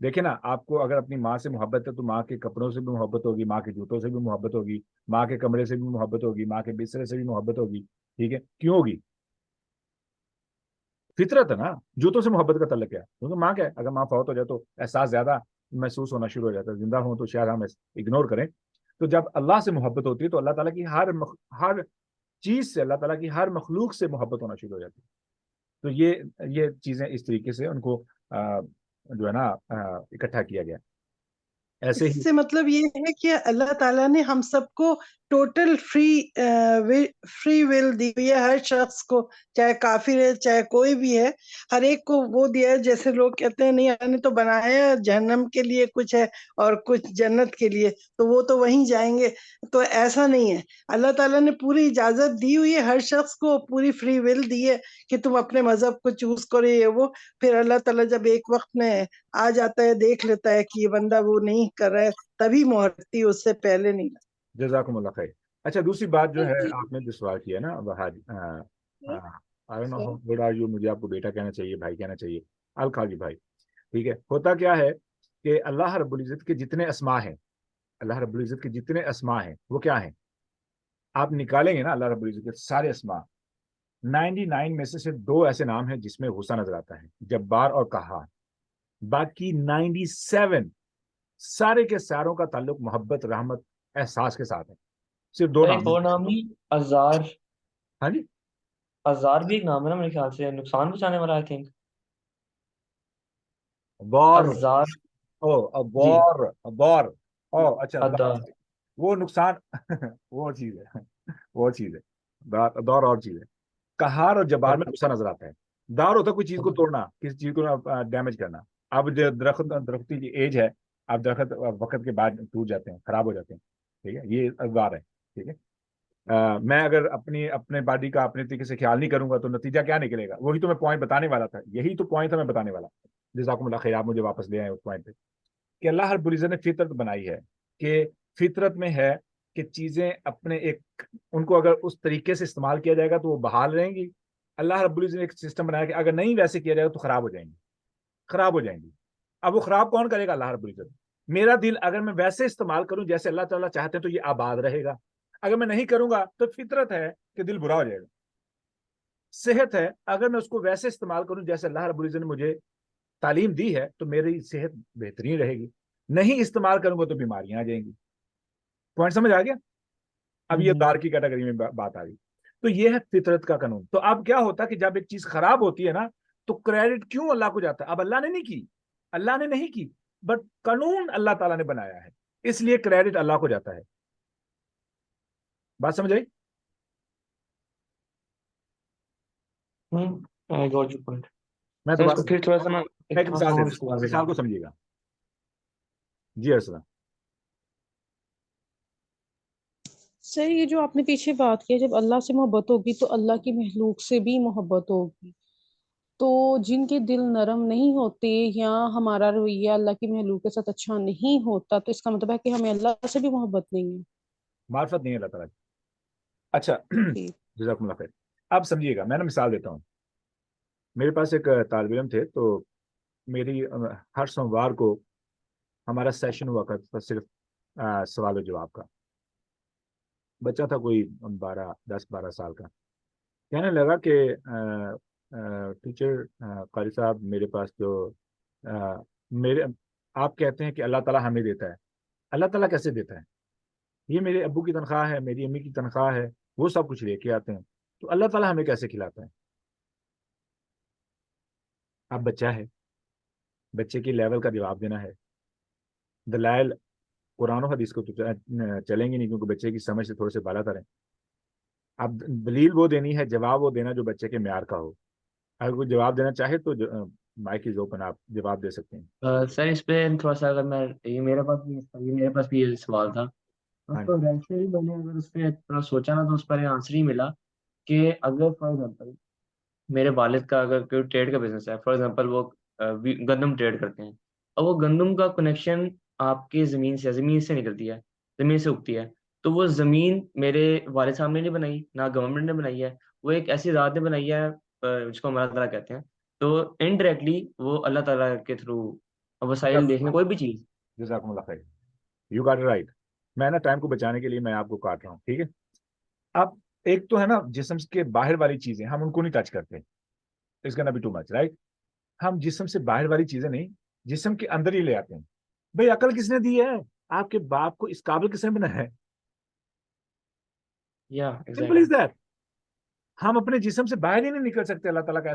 دیکھیں نا، آپ کو اگر اپنی ماں سے محبت ہے تو ماں کے کپڑوں سے بھی محبت ہوگی، ماں کے جوتوں سے بھی محبت ہوگی، ماں کے کمرے سے بھی محبت ہوگی، ماں کے بسترے سے بھی محبت ہوگی. ٹھیک ہے، کیوں ہوگی؟ فطرت ہے نا. جوتوں سے محبت کا تعلق کیا ہے؟ کیونکہ ماں کیا ہے، اگر ماں فوت ہو جائے تو احساس زیادہ محسوس ہونا شروع ہو جاتا ہے. زندہ ہوں تو شاید ہم اگنور کریں. تو جب اللہ سے محبت ہوتی ہے تو اللہ تعالیٰ کی ہر چیز سے، اللہ تعالیٰ کی ہر مخلوق سے محبت ہونا شروع ہو جاتی ہے. تو یہ چیزیں اس طریقے سے ان کو جو ہے نا اکٹھا کیا گیا. ایسے اس ہی سے مطلب یہ ہے کہ اللہ تعالیٰ نے ہم سب کو ٹوٹل فری ول دی ہوئی ہے، ہر شخص کو، چاہے کافر ہے چاہے کوئی بھی ہے، ہر ایک کو وہ دیا ہے. جیسے لوگ کہتے ہیں نہیں اللہ نے تو بنایا جہنم کے لیے کچھ ہے اور کچھ جنت کے لیے، تو وہ تو وہیں جائیں گے. تو ایسا نہیں ہے. اللہ تعالیٰ نے پوری اجازت دی ہوئی ہے، ہر شخص کو پوری فری ول دی ہے کہ تم اپنے مذہب کو چوز کرو. یہ وہ پھر اللہ تعالیٰ جب ایک وقت میں آ جاتا ہے، دیکھ لیتا ہے کہ یہ بندہ وہ نہیں کر رہا ہے، تبھی مہرتی، اس سے پہلے نہیں. جزاکم اللہ خیر. اچھا دوسری بات جو ہے آپ نے جو سوال کیا نا مجھے آپ کو بیٹا کہنا چاہیے، بھائی کہنا چاہیے، الخاجی بھائی. ٹھیک ہے، ہوتا کیا ہے کہ اللہ رب العزت کے جتنے اسماء ہیں، اللہ رب العزت کے جتنے اسماء ہیں وہ کیا ہیں؟ آپ نکالیں گے نا اللہ رب العزت کے سارے اسماء، 99 میں سے صرف 2 ایسے نام ہیں جس میں غصہ نظر آتا ہے، جبار اور قہار. باقی 97 سارے کے ساروں کا تعلق محبت، رحمت، احساس کے ساتھ ہے. صرف 2 ایک اور نام نہیں، ازار. ہاں جی، ازار بھی ایک نام ہے نا میرے خیال سے، نقصان پہنچانے والا. آئی تھنک بور، ازار. جی بور اچھا ادار. وہ نقصان وہ چیز ہے، وہ چیز ہے. دور اور چیز ہے. قہار اور جبار میں غصہ نظر آتا ہے. دار ہوتا ہے کوئی چیز کو توڑنا، کسی چیز کو ڈیمیج کرنا. اب جو درختی کی ایج ہے، اب درخت وقت کے بعد ٹوٹ جاتے ہیں، خراب ہو جاتے ہیں. ٹھیک ہے، یہ ازار ہے. ٹھیک ہے، میں اگر اپنے باڈی کا اپنے طریقے سے خیال نہیں کروں گا تو نتیجہ کیا نکلے گا؟ وہی تو میں پوائنٹ بتانے والا تھا، یہی تو پوائنٹ تھا میں بتانے والا. جزاکم اللہ خیر، آپ مجھے واپس لے آئے اس پوائنٹ پہ کہ اللہ رب العزت نے فطرت بنائی ہے، کہ فطرت میں ہے کہ چیزیں اپنے ان کو اگر اس طریقے سے استعمال کیا جائے گا تو وہ بحال رہیں گی، اللہ رب العزت نے ایک سسٹم بنایا کہ اگر نہیں ویسے کیا جائے تو خراب ہو جائیں گی، خراب ہو جائیں گی. اب وہ خراب کون کرے گا؟ اللہ رب العزت. میرا دل اگر میں ویسے استعمال کروں جیسے اللہ تعالیٰ چاہتے ہیں تو یہ آباد رہے گا. اگر میں نہیں کروں گا تو فطرت ہے کہ دل برا ہو جائے گا. صحت ہے، اگر میں اس کو ویسے استعمال کروں جیسے اللہ رب العزت نے مجھے تعلیم دی ہے تو میری صحت بہترین رہے گی. نہیں استعمال کروں گا تو بیماریاں آ جائیں گی. پوائنٹ سمجھ آ گیا؟ اب یہ دار کی کیٹیگری میں بات آ گئی. تو یہ ہے فطرت کا قانون. تو اب کیا ہوتا ہے کہ جب ایک چیز خراب ہوتی ہے نا تو کریڈٹ کیوں اللہ کو جاتا ہے؟ اب اللہ نے نہیں کی، اللہ نے نہیں کی، بٹ قانون اللہ تعالیٰ نے بنایا ہے، اس لیے کریڈٹ اللہ کو جاتا ہے. بات سمجھ آئی؟ I got your point. میں سر تو اس کو پھر تھوڑا سا نا ایک مثال اور دیتا ہوں، مثال کو سمجھیے گا. جی ارسلان. سر یہ جو آپ نے پیچھے بات کیا، جب اللہ سے محبت ہوگی تو اللہ کی مخلوق سے بھی محبت ہوگی. تو جن کے دل نرم نہیں ہوتے یا ہمارا رویہ اللہ کی مخلوق کے ساتھ اچھا نہیں ہوتا تو اس کا مطلب ہے کہ ہمیں اللہ سے بھی محبت نہیں ہے. معرفت نہیں ہے اللہ تعالیٰ کی. اچھا جی جزاکم اللہ خیر. اب سمجھیے گا، میں نے مثال دیتا ہوں. میرے پاس ایک طالب علم تھے، تو میری ہر سوموار کو ہمارا سیشن ہوا کرتا تھا صرف سوال و جواب کا. بچہ تھا کوئی 10-12 سال کا. کہنے لگا کہ ٹیچر قاری صاحب میرے پاس جو میرے آپ کہتے ہیں کہ اللہ تعالیٰ ہمیں دیتا ہے، اللہ تعالیٰ کیسے دیتا ہے؟ یہ میرے ابو کی تنخواہ ہے، میری امی کی تنخواہ ہے، وہ سب کچھ لے کے آتے ہیں، تو اللہ تعالیٰ ہمیں کیسے کھلاتا ہے؟ اب بچہ ہے، بچے کی لیول کا جواب دینا ہے. دلائل قرآن و حدیث کو تو چلیں گے نہیں کیونکہ بچے کی سمجھ سے تھوڑے سے بالا تر ہیں. اب دلیل وہ دینی ہے، جواب وہ دینا جو بچے کے معیار کا ہو. اگر کوئی جواب دینا چاہے تو مائک از اوپن، آپ جواب دے سکتے ہیں. سر اس پہ تھوڑا سا اگر میں میرے پاس بھی یہ سوال تھا. ہاں تو ریشنلی میں نے اگر اس پہ تھوڑا سوچا نا تو اس پر آنسر ہی ملا کہ اگر فار ایگزامپل میرے والد کا اگر کوئی ٹریڈ کا بزنس ہے، فار ایگزامپل وہ گندم ٹریڈ کرتے ہیں، اور وہ گندم کا کنیکشن آپ کی زمین سے نکلتی ہے، زمین سے اگتی ہے، تو وہ زمین میرے والد صاحب نے نہیں بنائی، نہ گورنمنٹ نے بنائی ہے، وہ ایک ایسی ذات نے بنائی ہے جس کو اللہ تعالیٰ کہتے ہیں. تو انڈائریکٹلی وہ اللہ تعالیٰ کے تھرو وسائل دیکھنے کوئی بھی چیز. جزاکم اللہ خیر، یو گاٹ اٹ رائٹ. میں نا ٹائم کو بچانے کے لیے میں آپ کو کاٹ رہا ہوں، ٹھیک ہے؟ اب ایک تو ہے نا جسم کے باہر والی چیزیں ہم ان کو نہیں ٹچ کرتے، اس کا بی ٹو مچ رائٹ. ہم جسم سے باہر والی چیزیں نہیں، جسم کے اندر ہی لے آتے ہیں. بھائی عقل کس نے دی ہے؟ آپ کے باپ کو اس قابل کس نے بنایا ہے؟ Simple is that. ہم اپنے جسم سے باہر ہی نہیں نکل سکتے اللہ تعالیٰ کا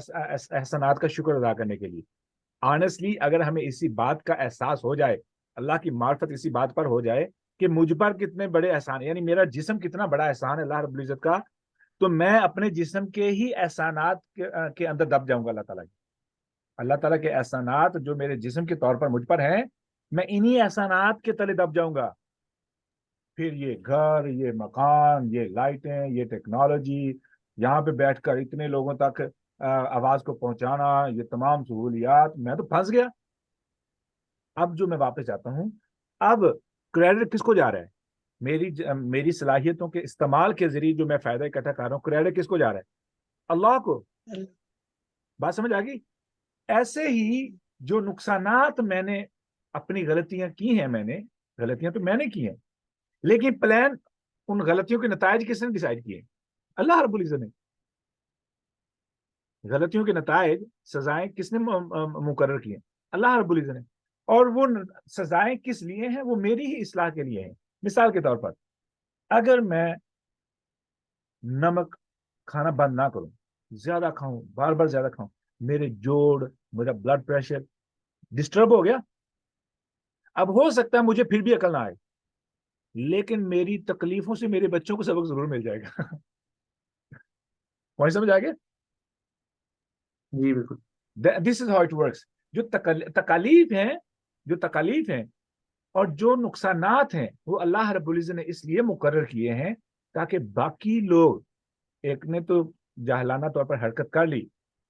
احسانات کا شکر ادا کرنے کے لیے. آنیسٹلی اگر ہمیں اسی بات کا احساس ہو جائے، اللہ کی معرفت اسی بات پر ہو جائے کہ مجھ پر کتنے بڑے احسان، یعنی میرا جسم کتنا بڑا احسان ہے اللہ رب العزت کا، تو میں اپنے جسم کے ہی احسانات کے اندر دب جاؤں گا. اللہ تعالیٰ کے احسانات جو میرے جسم کے طور پر مجھ پر ہیں، میں انہی احسانات کے تلے دب جاؤں گا. پھر یہ گھر، یہ مکان، یہ لائٹیں، یہ ٹیکنالوجی، یہاں پہ بیٹھ کر اتنے لوگوں تک آواز کو پہنچانا، یہ تمام سہولیات، میں تو پھنس گیا. اب جو میں واپس جاتا ہوں، اب کریڈٹ کس کو جا رہا ہے؟ میری صلاحیتوں کے استعمال کے ذریعے جو میں فائدہ اکٹھا کر رہا ہوں، کریڈٹ کس کو جا رہا ہے؟ اللہ کو. بات سمجھ آ گئی؟ ایسے ہی جو نقصانات میں نے اپنی غلطیاں کی ہیں، غلطیاں تو میں نے کی ہیں، لیکن پلان ان غلطیوں کے نتائج کس نے ڈیسائیڈ کیے؟ اللہ رب العزت نے. غلطیوں کے نتائج، سزائیں کس نے مقرر کی ہیں؟ اللہ رب العزت نے. اور وہ سزائیں کس لیے ہیں؟ وہ میری ہی اصلاح کے لیے ہیں. مثال کے طور پر اگر میں نمک کھانا بند نہ کروں، زیادہ کھاؤں، بار بار زیادہ کھاؤں، میرے جوڑ، میرا بلڈ پریشر ڈسٹرب ہو گیا. اب ہو سکتا ہے مجھے پھر بھی عقل نہ آئے، لیکن میری تکلیفوں سے میرے بچوں کو سبق ضرور مل جائے گا. وہی سمجھ آ گیا؟ جی بالکل. دس از ہاؤ اٹ ورکس. جو تکالیف ہیں اور جو نقصانات ہیں وہ اللہ رب العزت نے اس لیے مقرر کیے ہیں تاکہ باقی لوگ، ایک نے تو جاہلانہ طور پر حرکت کر لی،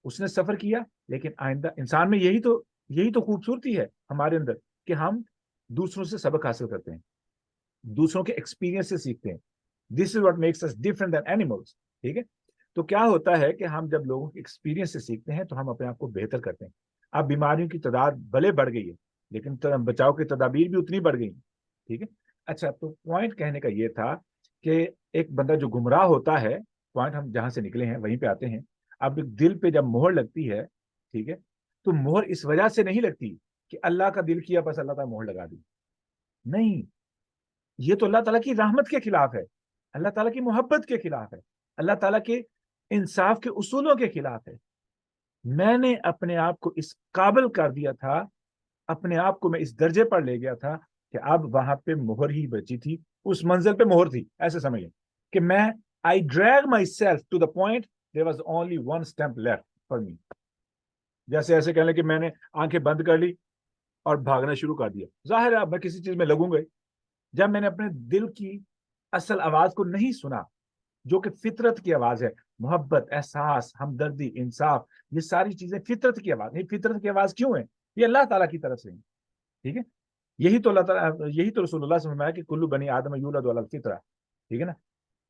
اس نے سفر کیا، لیکن آئندہ انسان میں یہی تو خوبصورتی ہے ہمارے اندر کہ ہم دوسروں سے سبق حاصل کرتے ہیں، دوسروں کے ایکسپیرینس سے سیکھتے ہیں. This is what makes us different than animals. ٹھیک ہے؟ تو کیا ہوتا ہے کہ ہم جب لوگوں کے ایکسپیرینس سے سیکھتے ہیں تو ہم اپنے آپ کو بہتر کرتے ہیں. اب بیماریوں کی تعداد بھلے بڑھ گئی ہے لیکن بچاؤ کی تدابیر بھی اتنی بڑھ گئی. ٹھیک ہے. اچھا, تو پوائنٹ کہنے کا یہ تھا کہ ایک بندہ جو گمراہ ہوتا ہے, پوائنٹ ہم جہاں سے نکلے ہیں وہیں پہ آتے ہیں. اب دل پہ جب مہر لگتی ہے, ٹھیک ہے, تو مہر اس وجہ سے نہیں لگتی کہ اللہ کا دل کیا بس اللہ تعالیٰ مہر لگا دی. نہیں, یہ تو اللہ تعالیٰ کی رحمت کے خلاف ہے, اللہ تعالیٰ کی محبت کے خلاف ہے, اللہ تعالیٰ کے انصاف کے اصولوں کے خلاف ہے. میں نے اپنے آپ کو اس قابل کر دیا تھا, اپنے آپ کو میں اس درجے پر لے گیا تھا کہ اب وہاں پہ مہر ہی بچی تھی, اس منزل پہ مہر تھی. ایسے سمجھیں کہ میں I drag myself to the point there was only one step left for me. جیسے ایسے کہہ لیں کہ میں نے آنکھیں بند کر لی اور بھاگنا شروع کر دیا. ظاہر ہے اب میں کسی چیز میں لگوں گا. جب میں نے اپنے دل کی اصل آواز کو نہیں سنا جو کہ فطرت کی آواز ہے, محبت, احساس, ہمدردی, انصاف, یہ ساری چیزیں فطرت کی آواز. یہ فطرت کی آواز کیوں ہے؟ یہ اللہ تعالیٰ کی طرف سے ہے. ٹھیک ہے, یہی تو اللہ تعالیٰ, یہی تو رسول اللہ سے فرمایا کہ کلو بنی آدم یولد علی الفطرہ. ٹھیک ہے نا,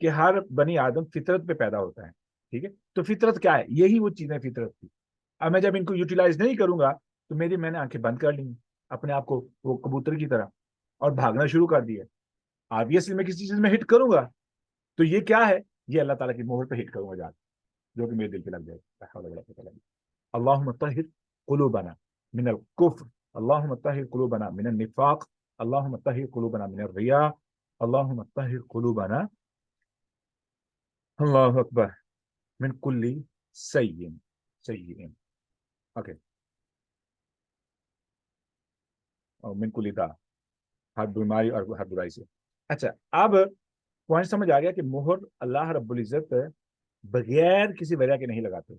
کہ ہر بنی آدم فطرت پہ پیدا ہوتا ہے. ٹھیک ہے, تو فطرت کیا ہے؟ یہی وہ چیزیں فطرت کی. اب میں جب ان کو یوٹیلائز نہیں کروں گا تو میں نے آنکھیں بند کر لی اپنے آپ کو وہ کبوتر کی طرح اور بھاگنا شروع کر دیا. آبویسلی میں کسی چیز میں ہٹ کروں گا تو یہ کیا ہے؟ یہ اللہ تعالیٰ کی مہر پہ ہٹ کروں گا جا جو کہ میرے دل پہ لگ جائے گا. اللہم طہر قلوبنا من الکفر, اللہم طہر قلوبنا من النفاق, اللہم طہر قلوبنا من الریا, اللہم طہر قلوبنا, اللہ اکبر, من کل سیئن. اوکے, اور من کل دا, ہر بیماری اور ہر برائی سے. اچھا, اب پوائنٹ سمجھ آ گیا کہ مہر اللہ رب العزت بغیر کسی وجہ کے نہیں لگاتے.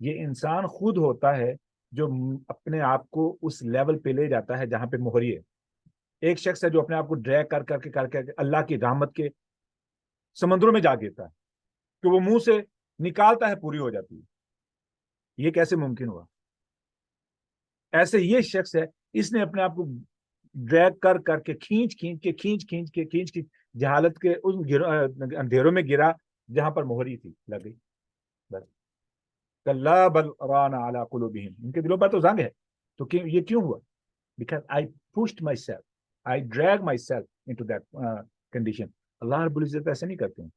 یہ انسان خود ہوتا ہے جو اپنے آپ کو اس لیول پہ لے جاتا ہے جہاں پہ مہر ہے. ایک شخص ہے جو اپنے آپ کو ڈریگ کر کے اللہ کی رحمت کے سمندروں میں جا گرتا ہے کہ وہ منہ سے نکالتا ہے پوری ہو جاتی ہے. یہ کیسے ممکن ہوا؟ ایسے یہ شخص ہے, اس نے اپنے آپ کو ڈریگ کر کے کھینچ کے جہالت کے اس اندھیروں میں گرا جہاں پر مہر ہی تھی, لگ گئی. بس کلا بل ران علی قلوبہم, ان کے دلوں پر تو زنگ ہے. تو یہ کیوں ہوا؟ Because I pushed myself, I dragged myself into that condition. اللہ رب العزت ایسے نہیں کرتے ہیں.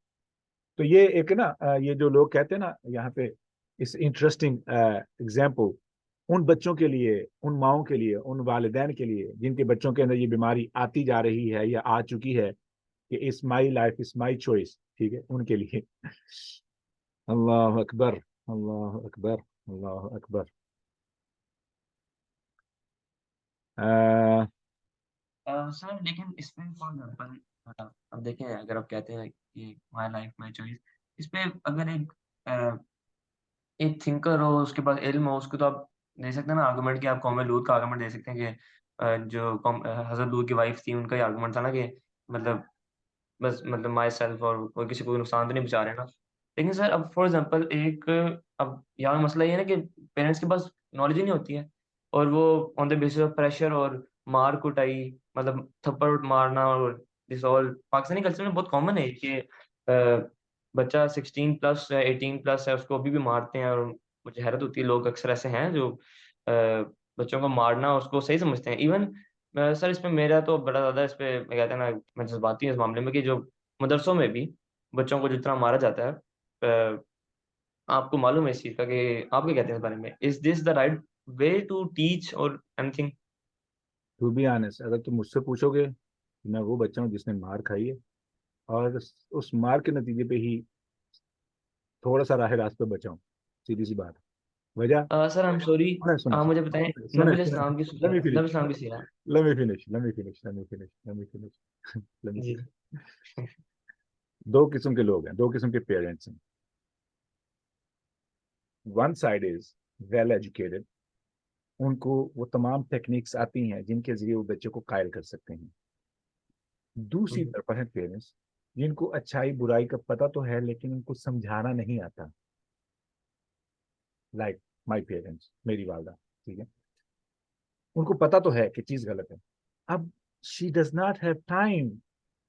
تو یہ ایک نا, یہ جو لوگ کہتے ہیں نا یہاں پہ, اس انٹرسٹنگ ایگزامپل ان بچوں کے لیے, ان ماؤں کے لیے, ان والدین کے لیے جن کے بچوں کے اندر یہ بیماری آتی جا رہی ہے یا آ چکی ہے, کہ it's my life, it's my choice. ٹھیک ہے, ان کے لیے. اللہ اکبر, اللہ اکبر, اللہ اکبر. سر لیکن اس میں فار ایگزامپل اب دیکھیں, اگر آپ کہتے ہیں کہ مائی لائف مائی چوائس, اس پہ اگر ایک تھنکر ہو, اس کے پاس علم ہو, اس کو تو آپ دے سکتے ہیں نا آرگومنٹ, کہ آپ قوم لوط کا آرگومنٹ دے سکتے ہیں کہ جو حضرت لوط کی وائف تھی ان کا یہ آرگومنٹ تھا نا کہ مطلب مائی سیلف, اور کوئی کسی کو نقصان تو نہیں پہنچا رہے نا. لیکن سر اب فار ایگزامپل اب یہاں مسئلہ یہ ہے نا کہ پیرنٹس کے پاس نالج ہی نہیں ہوتی ہے, اور وہ آن دا بیسس آف پریشر اور مار کٹائی, مطلب تھپڑ مارنا, اور دس آل پاکستانی کلچر میں بہت کامن ہے کہ بچہ 16+ 18+ ہے, اس کو ابھی بھی مارتے ہیں. اور مجھے حیرت ہوتی ہے, لوگ اکثر ایسے ہیں جو بچوں کو مارنا اس کو صحیح سمجھتے ہیں. ایون سر اس پہ میرا تو بڑا زیادہ اس پہ میں کہتا ہے نا, میں جذباتی ہوں اس معاملے میں, کہ جو مدرسوں میں بھی بچوں کو جتنا مارا جاتا ہے, آپ کو معلوم ہے اس چیز کا, کہ آپ کیا کہتے ہیں اس بارے میں؟ Is this the right way to teach اور anything? To be honest, اگر تم مجھ سے پوچھو گے, میں وہ بچہ ہوں جس نے مار کھائی ہے اور اس مار کے نتیجے پہ ہی تھوڑا سا راہ راست پہ بچا ہوں. سیدھی سی بات. وجہ سر آئی ایم سوری, آپ مجھے بتائیں نبی علیہ السلام کی سیرت. Let me finish. جی. دو قسم کے لوگ ہیں, دو قسم کے پیرنٹس ہیں. One side is well educated, ان کو وہ تمام ٹیکنیکس آتی ہیں جن کے ذریعے وہ بچے کو قائل کر سکتے ہیں. دوسری طرف ہے پیرنٹس جن کو اچھائی برائی کا پتہ تو ہے لیکن ان کو سمجھانا نہیں آتا. لائک مائی پیرنٹس, میری والدہ, ٹھیک ہے, ان کو پتا تو ہے کہ چیز غلط ہے. اب she does not have time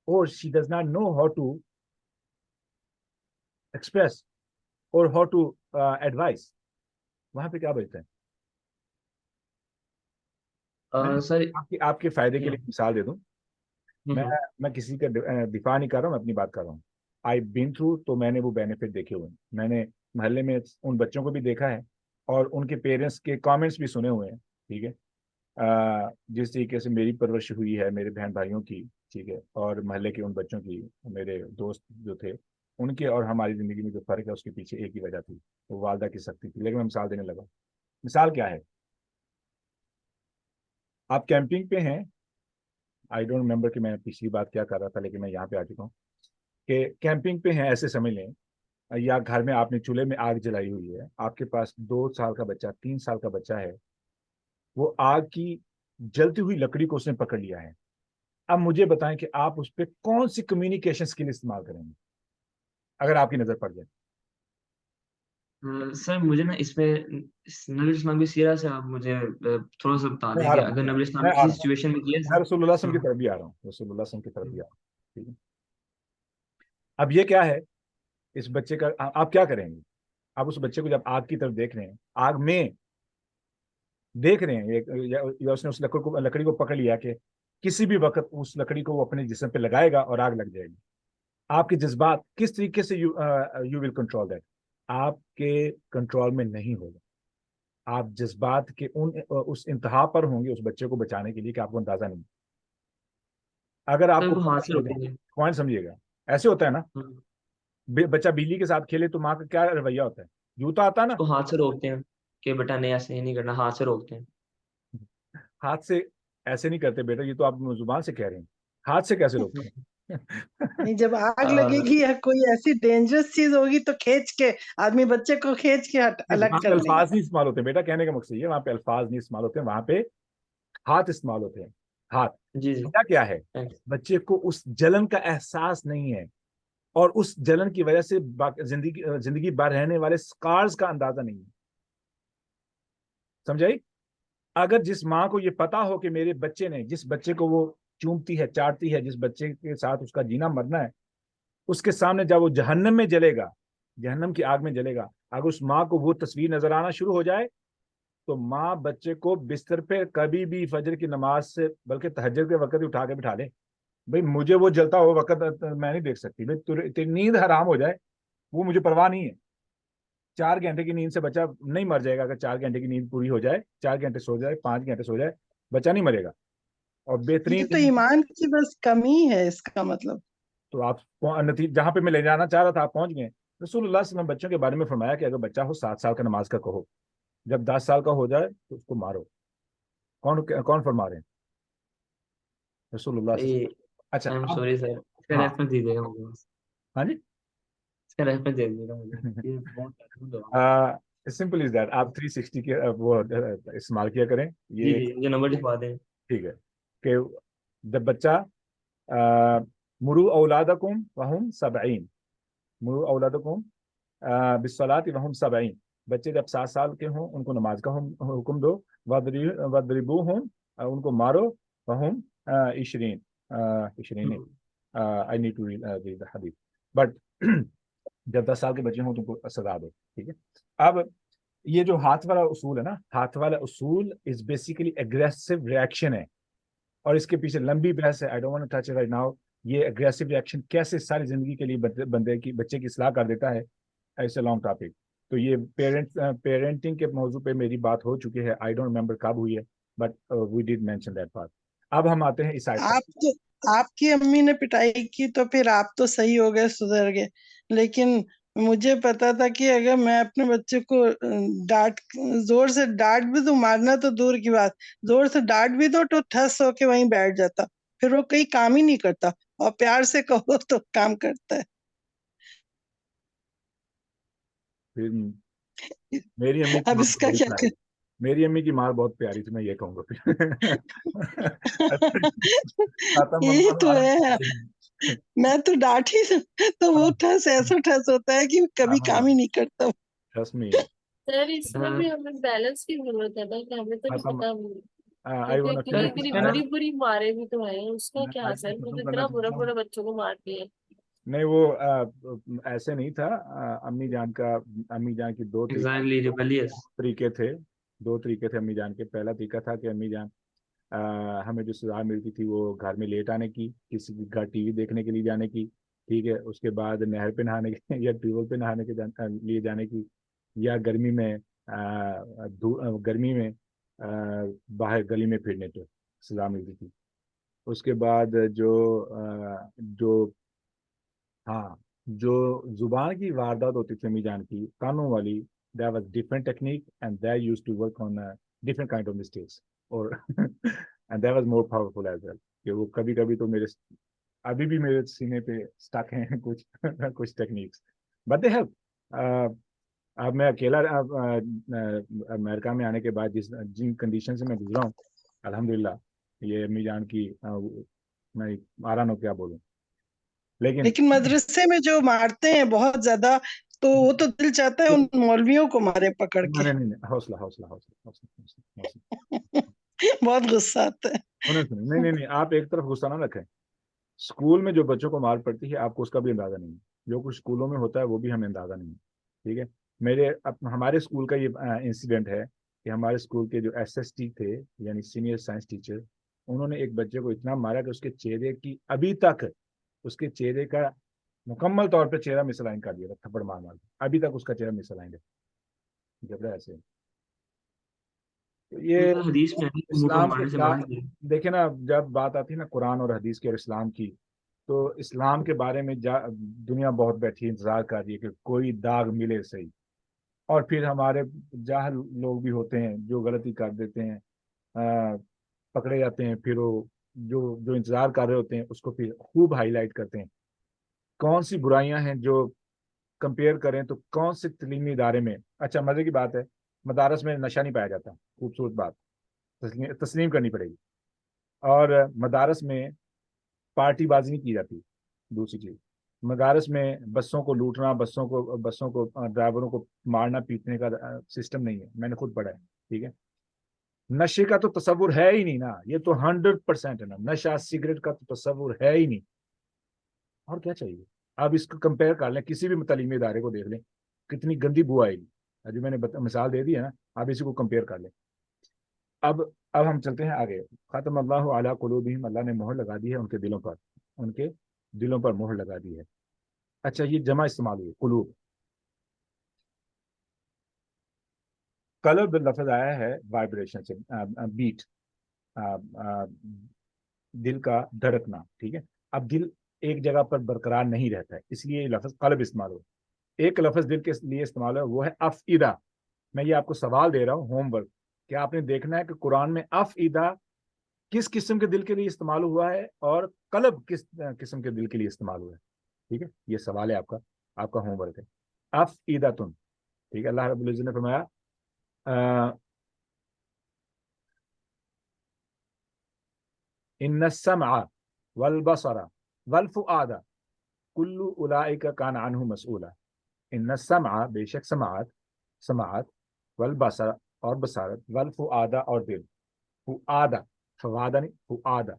or she does not know how to express or how to advise, وہاں پہ کیا بچتا ہے؟ سر آپ کے فائدے کے لیے مثال دے دوں. ہوں میں کسی کا دفاع نہیں کر رہا ہوں, میں اپنی بات کر رہا ہوں. آئی بین تھرو, تو میں نے وہ بینیفٹ دیکھے ہوئے ہیں. میں نے محلے میں ان بچوں کو بھی دیکھا ہے اور ان کے پیرنٹس کے کامنٹس بھی سنے ہوئے ہیں. ٹھیک ہے, جس طریقے سے میری پرورش ہوئی ہے میرے بہن بھائیوں کی, ٹھیک ہے, اور محلے کے ان بچوں کی, میرے دوست جو تھے ان کے اور ہماری زندگی میں جو فرق ہے اس کے پیچھے ایک ہی وجہ تھی, وہ والدہ کی سختی تھی. لیکن میں مثال دینے لگا. مثال کیا ہے؟ آپ کیمپنگ پہ ہیں, آئی ڈونٹ ریمبر کہ میں پچھلی بات کیا کر رہا تھا, لیکن میں یہاں پہ آ چکا ہوں کہ کیمپنگ پہ ہیں ایسے سمجھ لیں, یا گھر میں آپ نے چولہے میں آگ جلائی ہوئی ہے, آپ کے پاس 2 سال کا بچہ 3 سال کا بچہ ہے, وہ آگ کی جلتی ہوئی لکڑی کو اس نے پکڑ لیا ہے. اب مجھے بتائیں کہ آپ اس پہ کون سی کمیونیکیشن اسکل استعمال کریں گے اگر آپ کی نظر پڑ جائے؟ سر مجھے نا اس میں نبی اسلام کی سیرت سے آپ مجھے تھوڑا سا بتا میں دیں آ کہ رہا ہوں, اگر نبی اسلام میں آ کسی رہا ہوں, سچویشن میں کیا. میں رسول اللہ صلی اللہ علیہ وسلم کی طرف بھی آ رہا ہوں, رسول اللہ صلی اللہ علیہ وسلم کی طرف بھی آ رہا ہوں. ٹھیک ہے, اب یہ کیا ہے اس بچے کا, آپ کیا کریں گے؟ آپ اس بچے کو جب آگ کی طرف دیکھ رہے ہیں, آگ میں دیکھ رہے ہیں, یا اس نے اس لکڑی کو پکڑ لیا کہ کسی بھی وقت اس لکڑی کو وہ اپنے جسم پہ لگائے گا اور آگ لگ جائے گی. آپ کے جذبات کس طریقے سے یو ول کنٹرول دیٹ؟ آپ کے کنٹرول میں نہیں ہوگا. آپ جذبات کے اس انتہا پر ہوں گے اس بچے کو بچانے کے لیے کہ آپ کو اندازہ نہیں. اگر آپ کو ہاتھ سے روکیں گے. پوائنٹ سمجھیے گا, ایسے ہوتا ہے نا, بچہ بجلی کے ساتھ کھیلے تو ماں کا کیا رویہ ہوتا ہے؟ جوتا آتا ہے نا, اس کو ہاتھ سے روکتے ہیں کہ بیٹا نہیں ایسے نہیں کرنا, ہاتھ سے روکتے ہیں. ہاتھ سے ایسے نہیں کرتے بیٹا, یہ تو آپ زبان سے کہہ رہے ہیں, ہاتھ سے کیسے روکتے ہیں؟ نہیں, جب آگ لگے گی یا کوئی ایسی ڈینجرس چیز ہوگی تو کھینچ کے آدمی بچے کو کھینچ کے الگ وہاں پہ کر لے گا. الفاظ نہیں استعمال ہوتے بیٹا, کہنے کا مقصد یہ, وہاں پہ الفاظ نہیں استعمال ہوتے, وہاں پہ ہاتھ استعمال ہوتے ہیں. ہاتھ جی جی کیا ہے؟ بچے کو اس جلن کا احساس نہیں ہے, اور اس جلن کی وجہ سے زندگی بھر رہنے والے سکارز کا اندازہ نہیں ہے. سمجھائی؟ اگر جس ماں کو یہ پتا ہو کہ میرے بچے نے, جس بچے کو وہ چومتی ہے چاٹتی ہے, جس بچے کے ساتھ اس کا جینا مرنا ہے, اس کے سامنے جب وہ جہنم میں جلے گا, جہنم کی آگ میں جلے گا, اگر اس ماں کو وہ تصویر نظر آنا شروع ہو جائے تو ماں بچے کو بستر پہ کبھی بھی فجر کی نماز سے بلکہ تہجد کے وقت ہی اٹھا کے بٹھا لے. بھائی مجھے وہ جلتا ہو وقت میں نہیں دیکھ سکتی, بھائی تیری نیند حرام ہو جائے وہ مجھے پرواہ نہیں ہے. 4 گھنٹے کی نیند سے بچہ نہیں مر جائے گا. اگر 4 گھنٹے کی نیند پوری ہو جائے, 4 گھنٹے سو جائے, 5 گھنٹے سو جائے, بچہ نہیں مرے گا. اور یہ بہترین تو ایمان کی بس کمی ہے اس کا مطلب. تو آپ جہاں پہ میں لے جانا چاہ رہا تھا آپ پہنچ گئے. رسول اللہ صلی اللہ علیہ وسلم بچوں کے بارے میں فرمایا کہ اگر بچہ ہو 7 سال کا نماز کا کہو, جب 10 سال کا ہو جائے تو اس کو مارو. کون فرما رہے ہیں؟ رسول اللہ صلی اللہ علیہ وسلم. اچھا سوری سر, اس کا ہاں ریفرنس دیجیے گا مجھے. ہاں جی, اس کا ریفرنس دے دیجیے گا مجھے. Simple is that. آپ 360 کے وہ استعمال کیا کریں. جی یہ جی, جو نمبر لکھوا دیں. ٹھیک ہے کہ جب بچہ مرو اولادکم وہم 70, مرو اولادکم بالصلاۃ وہم 70, بچے جب 7 سال کے ہوں ان کو نماز کا حکم دو. وَضْرِبُوهُمْ, ان کو مارو. وہم 20 I need to read the hadith, but جب 10 سال کے بچے ہوں تو ان کو سزا دو. ٹھیک ہے, اب یہ جو ہاتھ والا اصول ہے نا, ہاتھ والا اصول از بیسیکلی اگریسو ریئیکشن ہے, اور اس کے پیچھے لمبی بحث ہے. I don't want to touch it right now. یہ اگریسو ریئیکشن کیسے ساری زندگی کے لیے بچے کی اصلاح کر دیتا ہے, ایسے لانگ ٹاپک. تو یہ پیرنٹنگ کے موضوع پہ میری بات ہو چکی ہے. آئی ڈونٹ ریمبر کب ہوئی ہے, but we did mention that part. اب ہم آتے ہیں اس آیت پر. آپ کی امی نے پٹائی کی تو پھر آپ تو صحیح ہو گئے, سدھر گئے, لیکن مجھے پتا تھا کہ اگر میں اپنے بچے کو زور سے ڈانٹ بھی دوں, مارنا تو دور کی بات, زور سے ڈانٹ بھی دو تو ٹھس ہو کے وہیں بیٹھ جاتا, پھر وہ کہیں کام ہی نہیں کرتا, اور پیار سے کہو تو کام کرتا ہے. میری امی اب اس کا کیا میری امی کی مار بہت پیاری تھی, میں یہ کہوں گا. یہ تو ہے, میں تو ڈانٹ ہی تو وہ ٹھس ایسا ٹھس ہوتا ہے کہ کبھی کام ہی نہیں کرتا. سر اس میں بھی ہمیں بیلنس کی ضرورت ہے نا, کہ ہمیں تو نہیں پتا کتنی بری بری مارے بھی تو ہیں, اس کا کیا اثر, وہ اتنا برا برا بچوں کو مارتی ہے. نہیں وہ ایسے نہیں تھا، امی جان کا، امی جان کی دو ایگزیکٹلی ریبلیس. طریقے تھے، دو طریقے تھے امی جان کے. پہلا طریقہ تھا کہ امی جان ہمیں جو سزا ملتی تھی وہ گھر میں لیٹ آنے کی، کسی کے گھر ٹی وی دیکھنے کے لیے جانے کی، ٹھیک ہے، اس کے بعد نہر پہ نہانے کے یا ٹیوب پہ نہانے کے لیے جانے کی، یا گرمی میں گرمی میں باہر گلی میں پھرنے پہ سزا ملتی تھی. اس کے بعد جو ہاں جو زبان کی واردات ہوتی تھی امی جان کی کانوں والی، that was different technique and they used to work on different kind of mistakes اور and that was more powerful as well. کہ وہ کبھی کبھی تو میرے ابھی بھی میرے سینے پہ اسٹک ہیں کچھ ٹیکنیکس، بٹ دے ہیلپ. اب میں اکیلا امریکہ میں آنے کے بعد جن کنڈیشن سے میں گزرا ہوں، الحمدللہ یہ امی جان کی میں آرا نو کیا بولوں. لیکن مدرسے میں جو مارتے ہیں بہت زیادہ، تو وہ تو دل چاہتا ہے ان مولویوں کو مارے پکڑ کے. نہیں، حوصلہ حوصلہ حوصلہ حوصلہ حوصلہ بہت غصہ آتا ہے. نہیں، آپ ایک طرف غصہ نہ رکھیں. اسکول میں جو بچوں کو مار پڑتی ہے آپ کو اس کا بھی اندازہ نہیں ہے، جو کچھ اسکولوں میں ہوتا ہے وہ بھی ہمیں اندازہ نہیں ہے. ٹھیک ہے، ہمارے اسکول کا یہ انسیڈنٹ ہے کہ ہمارے اسکول کے جو ایس ایس ٹی تھے یعنی سینئر سائنس ٹیچر، انہوں نے ایک بچے کو اتنا مارا کہ اس کے چہرے کی ابھی تک اس کے چہرے کا مکمل طور پہ چہرہ مسلائن کر دیا تھا، تھپڑ مار ابھی تک اس کا چہرہ مسلائن ہے جبرا ایسے. یہ حدیث میں منہ پر اسلام مارنے سے کے منع کیا. دیکھیں نا، جب بات آتی ہے نا قرآن اور حدیث کے اور اسلام کی، تو اسلام کے بارے میں دنیا بہت بیٹھی انتظار کر رہی ہے کہ کوئی داغ ملے صحیح، اور پھر ہمارے جاہل لوگ بھی ہوتے ہیں جو غلطی کر دیتے ہیں، پکڑے جاتے ہیں، پھر وہ جو انتظار کر رہے ہوتے ہیں اس کو پھر خوب ہائی لائٹ کرتے ہیں. کون سی برائیاں ہیں جو کمپیئر کریں تو کون سے تعلیمی ادارے میں، اچھا مزے کی بات ہے مدارس میں نشہ نہیں پایا جاتا، خوبصورت بات تسلیم کرنی پڑے گی. اور مدارس میں پارٹی بازی نہیں کی جاتی. دوسری چیز، مدارس میں بسوں کو لوٹنا، بسوں کو ڈرائیوروں کو مارنا پیٹنے کا سسٹم نہیں ہے، میں نے خود پڑھا ہے. ٹھیک ہے، نشے کا تو تصور ہے ہی نہیں نا، یہ تو 100% ہے نا، نشہ سگریٹ کا تو تصور ہے ہی نہیں. اور کیا چاہیے؟ آپ اس کو کمپیئر کر لیں، کسی بھی تعلیمی ادارے کو دیکھ لیں، کتنی گندی بو آئے گی. جو میں نے مثال دے دی ہے نا، آپ اسی کو کمپیئر کر لیں. اب ہم چلتے ہیں آگے. ختم اللہ علی قلوبہم، اللہ نے مہر لگا دی ہے ان کے دلوں پر، ان کے دلوں پر مہر لگا دی ہے. اچھا یہ جمع استعمال ہوئی قلوب. قلب لفظ آیا ہے وائبریشن سے، بیٹ، دل کا دھڑکنا. ٹھیک ہے، اب دل ایک جگہ پر برقرار نہیں رہتا ہے، اس لیے یہ لفظ قلب استعمال ہو. ایک لفظ دل کے لیے استعمال ہے وہ ہے افئدہ. میں یہ آپ کو سوال دے رہا ہوں ہوم ورک، کہ آپ نے دیکھنا ہے کہ قرآن میں افئدہ کس قسم کے دل کے لیے استعمال ہوا ہے اور قلب کس قسم کے دل کے لیے استعمال ہوا ہے. ٹھیک ہے، یہ سوال ہے آپ کا ہوم ورک ہے. افئدۃ، ٹھیک ہے، اللہ رب العزت نے فرمایا ان السمع والبصر والفؤاد کل اولئک کان عنہ مسئولا. ان السمع، بے شک سماعت، والبصر اور بصارت، والفؤاد اور دل، فؤاد فوادہ نہیں، فؤاد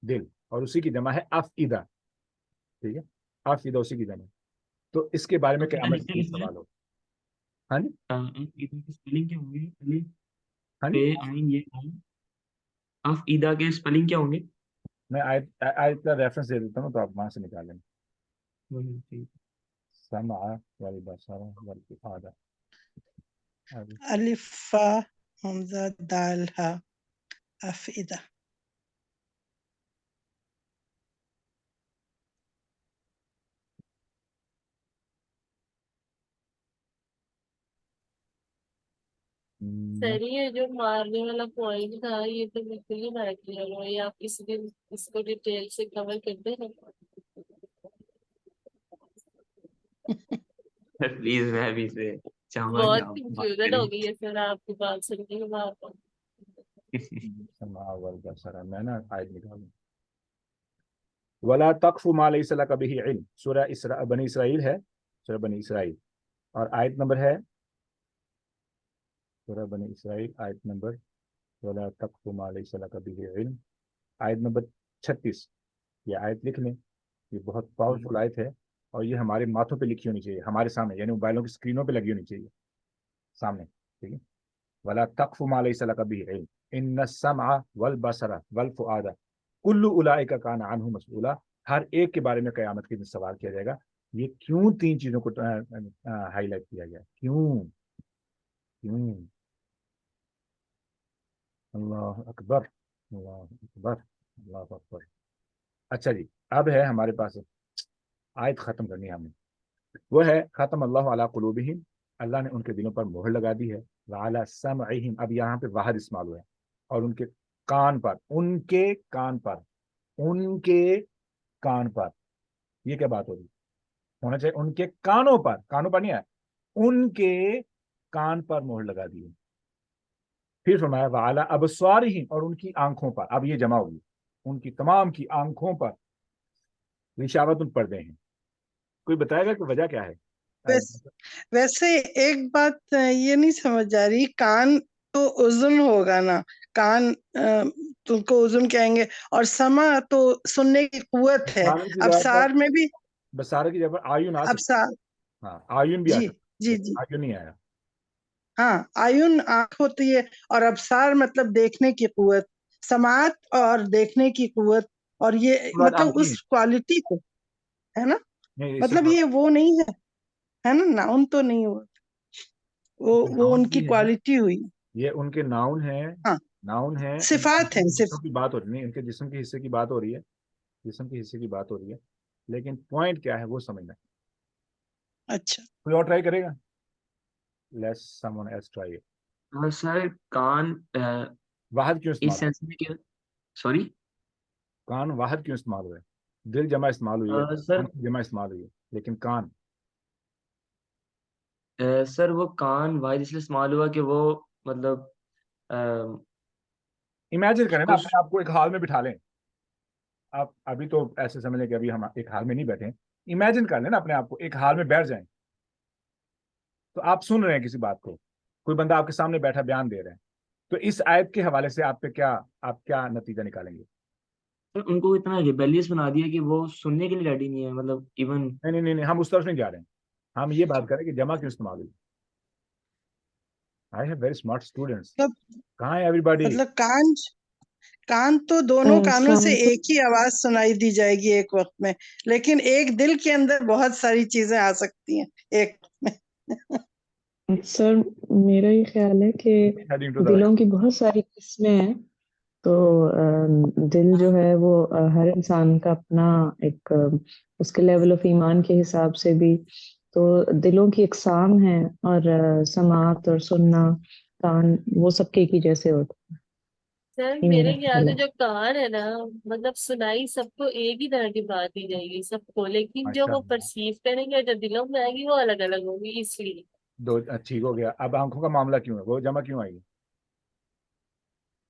دل، اور اسی کی جمع ہے افئدہ. ٹھیک ہے، افئدہ اسی کی جمع. تو اس کے بارے میں قیامت میں سوال ہو. ہاں جی، اسپیلنگ کیا ہوں گے؟ ہاں جی، افئدہ کے اسپیلنگ کیا ہوں گے؟ میں آیت کا ریفرنس دے دیتا ہوں تو آپ وہاں سے نکال لیں. سمع والبصر والفؤاد. الف فا حمزہ دال ہا افئدہ. صحیح ہے، جو مارنے والا پوائنٹ تھا یہ تو بالکل ہی نہ کلیئر ہوا. یہ آپ کسی دن اس کو ڈیٹیل سے کور کرتے ہیں. پلیز میں بھی سے چاہوں گا کہ بہت آپ بات کنفیوژن ہو کریں. گئی ہے سر آپ کی بات سن کے بعد. سمع والبصر، میں نا آیت نکالوں. ولا تقف ما ليس لك به علم، سورہ بنی اسرائیل ہے، سورہ بنی اسرائیل، اور آیت نمبر ہے سورہ بنی اسرائیل آیت نمبر ولا تقف ما ليس لك به علم، آیت نمبر 36. یہ آیت لکھ لیں، یہ بہت پاورفل آیت ہے. اور یہ ہمارے ماتھوں پہ لکھی ہونی چاہیے، ہمارے سامنے، یعنی موبائلوں کی اسکرینوں پہ لگی ہونی چاہیے سامنے، ٹھیک ہے. ولا تقف ما ليس لك به علم ان السمع والبصر والفؤاد كل اولئك كان عنه مسؤولا. ہر ایک کے بارے میں قیامت کے دن سوال کیا جائے گا. یہ کیوں تین چیزوں کو ہائی لائٹ کیا گیا؟ کیوں؟ اللہ اکبر، اللہ اکبر، اللہ اکبر. اچھا جی، اب ہے ہمارے پاس آیت ختم کرنی ہے ہمیں، وہ ہے ختم اللہ علی قلوبہم، اللہ نے ان کے دلوں پر مہر لگا دی ہے، وعلی سمعہم، اب یہاں پہ واحد استعمال ہوا ہے، اور ان کے کان پر، ان کے کان پر، ان کے کان پر. یہ کیا بات ہوگی؟ ہونا چاہیے ان کے کانوں پر، کانوں پر نہیں ہے، ان کے کان پر مہر لگا دی ہے. پھر فرمایا وعلی ابصارہم، اور ان کی آنکھوں پر. اب یہ جمع ہوگی، ان کی تمام کی آنکھوں پر غشاوت پردے ہیں. کوئی بتائے گا کہ وجہ کیا ہے؟ ویسے ایک بات یہ نہیں سمجھ آ رہی، کان تو اذن ہوگا نا، کان تم کو اذن کہیں گے، اور سما تو سننے کی قوت ہے، ابصار میں بھی، بصارہ کی جگہ آیون آ سکتا، ابصار، ہاں آیون بھی آ جی سکتا، جی جی، آیون نہیں آیا. ہاں آیون آنکھ ہوتی ہے، اور ابصار مطلب دیکھنے کی قوت، سماعت اور دیکھنے کی قوت، اور یہ مطلب اس کوالٹی کو ہے نا، مطلب یہ وہ نہیں ہے نا، ناؤن تو نہیں ہوا، وہ ان کی کوالٹی ہوئی. یہ ان کے ناؤن ہیں، ہاں ناؤن ہیں، صفات ہیں، جسم کی بات ہو رہی ہے، ان کے جسم کے حصے کی بات ہو رہی ہے، جسم کے حصے کی بات ہو رہی ہے، لیکن پوائنٹ کیا ہے وہ سمجھنا ہے. اچھا کوئی اور ٹرائی کرے گا؟ Let's someone else try. Sir کان واحد کیوں اس استعمال سینس میں کہ سوری کان واحد کیوں استعمال ہوئے؟ دل جمع استعمال ہوئی ہے، سر جمع استعمال ہوئی ہے، لیکن کان سر وہ کان واحد اس لیے استعمال ہوا کہ وہ مطلب امیجن کریں نا، کچھ اپنے آپ کو ایک ہال میں بٹھا لیں. آپ ابھی تو ایسے سمجھ لیں کہ ابھی ہم ایک ہال میں نہیں بیٹھے ہیں، امیجن کر لیں نا اپنے آپ کو ایک ہال میں بیٹھ جائیں، تو آپ سن رہے ہیں کسی بات کو، کوئی بندہ آپ کے سامنے بیٹھا بیان دے رہے ہیں، تو اس آیت کے حوالے سے آپ کیا نتیجہ نکالیں گے؟ ان کو اتنا ریبیلیس بنا دیا کہ وہ سننے کے لیے ریڈی نہیں ہے، مطلب ایون نہیں، ہم اس طرف نہیں جا رہے ہیں، ہم یہ بات کریں کہ جمع کیوں استعمال ہوئی. I have very smart students. کہاں ہے everybody؟ مطلب کان تو دونوں کانوں سے ایک ہی آواز سنائی دی جائے گی ایک وقت میں، لیکن ایک دل کے اندر بہت ساری چیزیں آ سکتی ہیں ایک میں. سر میرا یہ خیال ہے کہ دلوں کی بہت ساری قسمیں ہیں، تو دل جو ہے وہ ہر انسان کا اپنا ایک اس کے لیول آف ایمان کے حساب سے بھی تو دلوں کی اقسام ہیں، اور سماعت اور سننا، کان، وہ سب کے ایک ہی جیسے ہوتے ہیں. سر یہ میرے میرا خیال خیال سے ہے. جو کان ہے نا، مطلب سنائی سب کو ایک ہی طرح کی بات دی جائے گی سب کو، لیکن جو وہ پرسیو کریں گے، جو دلوں میں آئے گی وہ الگ الگ ہوگی، اس لیے. ٹھیک ہو گیا. اب آنکھوں کا معاملہ کیوں ہے، وہ جمع کیوں آئی؟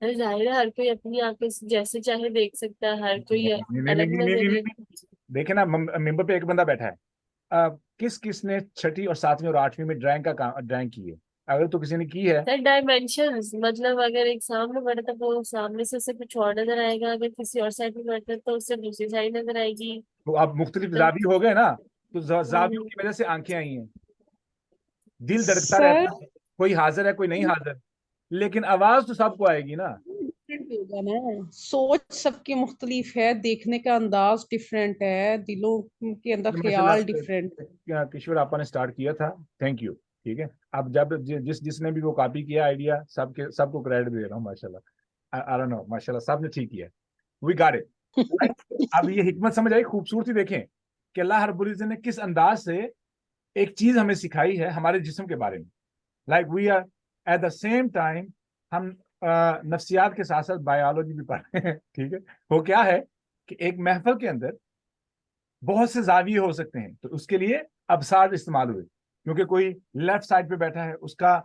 ظاہر ہے ہر کوئی اپنی آنکھوں سے جیسے چاہے دیکھ سکتا ہے، ہر کوئی الگ نظریے. دیکھیں نا، ممبر پہ ایک بندہ بیٹھا ہے، کس نے 6 اور 7ویں اور 8ویں میں ڈرائنگ کی ہے؟ اگر تو کسی نے کی ہے، سر ڈائمینشنز، مطلب اگر ایک سامنے بیٹھا تو وہ سامنے سے اسے کچھ اور نظر آئے گا، اگر کسی اور سائڈ میں بیٹھا تو اس سے دوسری سائڈ نظر آئے گی. تو اب مختلف زاویے ہو گئے نا، تو زاویوں کی وجہ سے آنکھیں آئی ہیں. دل دھڑکتا سر رہتا ہے، کوئی حاضر ہے کوئی نہیں حاضر، لیکن آواز تو سب کو آئے گی نا. ہوگا نا، سوچ سب کی مختلف ہے، دیکھنے کا انداز ڈفرینٹ ہے، دلوں کے اندر خیال ڈفرینٹ ہے. کشور آپ نے اسٹارٹ کیا تھا، تھینک یو. ٹھیک ہے، اب جب جس نے بھی وہ کاپی کیا آئیڈیا، سب کو کریڈٹ دے رہا ہوں، ماشاءاللہ ماشاءاللہ سب نے ٹھیک کیا. We got it. اب یہ حکمت سمجھ آئی، خوبصورتی دیکھیں کہ اللہ رب العزت نے کس انداز سے ایک چیز ہمیں سکھائی ہے ہمارے جسم کے بارے میں. Like we are at the same time, ہم نفسیات کے ساتھ ساتھ بایولوجی بھی پڑھ رہے ہیں. ٹھیک ہے، وہ کیا ہے کہ ایک محفل کے اندر بہت سے زاویے ہو سکتے ہیں، تو اس کے لیے ابصار استعمال ہوئے، کیونکہ کوئی لیفٹ سائڈ پہ بیٹھا ہے، اس کا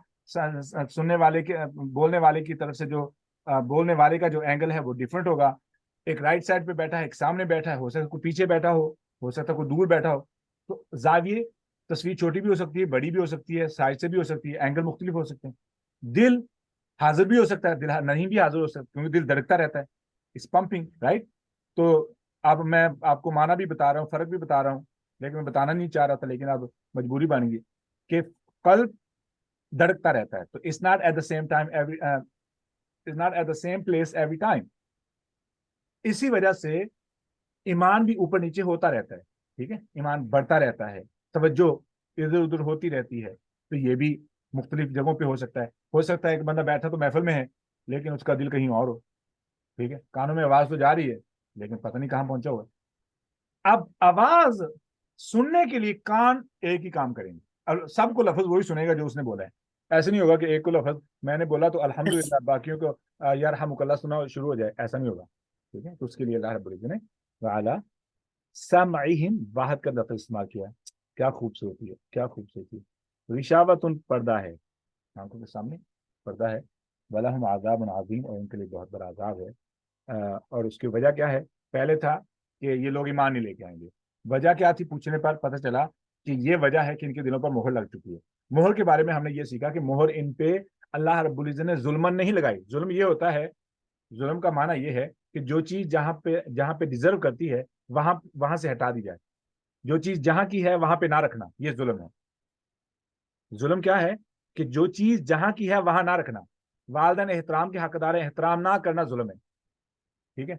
سننے والے کے بولنے والے کی طرف سے جو بولنے والے کا جو اینگل ہے وہ ڈفرنٹ ہوگا. ایک رائٹ سائڈ پہ بیٹھا ہے، ایک سامنے بیٹھا ہے، ہو سکتا ہے کوئی پیچھے بیٹھا ہو سکتا ہے کوئی دور بیٹھا ہو. تو زاویے، تصویر چھوٹی بھی ہو سکتی ہے، بڑی بھی ہو سکتی ہے، سائز سے بھی ہو سکتی ہے، اینگل مختلف ہو سکتے ہیں. دل حاضر بھی ہو سکتا ہے، دل نہیں بھی حاضر ہو سکتا، کیونکہ دل دھڑکتا رہتا ہے، اس پمپنگ رائٹ. تو اب میں آپ کو معنی بھی بتا رہا ہوں، فرق بھی بتا رہا ہوں. لیکن میں بتانا نہیں چاہ رہا تھا، لیکن اب مجبوری بن گئی کہ قلب دھڑکتا رہتا ہے. تو it's not at the same time it's not at the same place every time. اسی وجہ سے ایمان بھی اوپر نیچے ہوتا رہتا ہے. ٹھیک ہے، ایمان بڑھتا رہتا ہے، توجہ ادھر ادھر ہوتی رہتی ہے. تو یہ بھی مختلف جگہوں پہ ہو سکتا ہے کہ بندہ بیٹھا تو محفل میں ہے لیکن اس کا دل کہیں اور ہو. ٹھیک ہے، کانوں میں آواز تو جا رہی ہے لیکن پتہ نہیں کہاں پہنچا ہوا. اب آواز سننے کے لیے کان ایک ہی کام کریں گے، اور سب کو لفظ وہی سنے گا جو اس نے بولا ہے. ایسے نہیں ہوگا کہ ایک کو لفظ میں نے بولا تو الحمدللہ باقیوں کو یرحمک اللہ سنا شروع ہو جائے، ایسا نہیں ہوگا. ٹھیک ہے، تو اس کے لیے اللہ رب العزت نے وعلی سمعہم واحد کا لفظ استعمال کیا. کیا خوبصورتی ہے، کیا خوبصورتی ہے. رشاوت پردہ ہے، آنکھوں کے سامنے پردہ ہے. ولہم عذاب عظیم، اور ان کے لیے بہت بڑا عذاب ہے. اور اس کی وجہ کیا ہے؟ پہلے تھا کہ یہ لوگ ایمان نہیں لے کے آئیں گے. وجہ کیا تھی؟ پوچھنے پر پتہ چلا کہ یہ وجہ ہے کہ ان کے دلوں پر مہر لگ چکی ہے. مہر کے بارے میں ہم نے یہ سیکھا کہ مہر ان پہ اللہ رب العزت نے ظلمن نہیں لگائی. ظلم یہ ہوتا ہے، ظلم کا معنی یہ ہے کہ جو چیز جہاں پہ ڈیزرو کرتی ہے وہاں سے ہٹا دی جائے. جو چیز جہاں کی ہے وہاں پہ نہ رکھنا، یہ ظلم ہے. ظلم کیا ہے؟ کہ جو چیز جہاں کی ہے وہاں نہ رکھنا. والدین احترام کے حقدار احترام نہ کرنا ظلم ہے. ٹھیک ہے،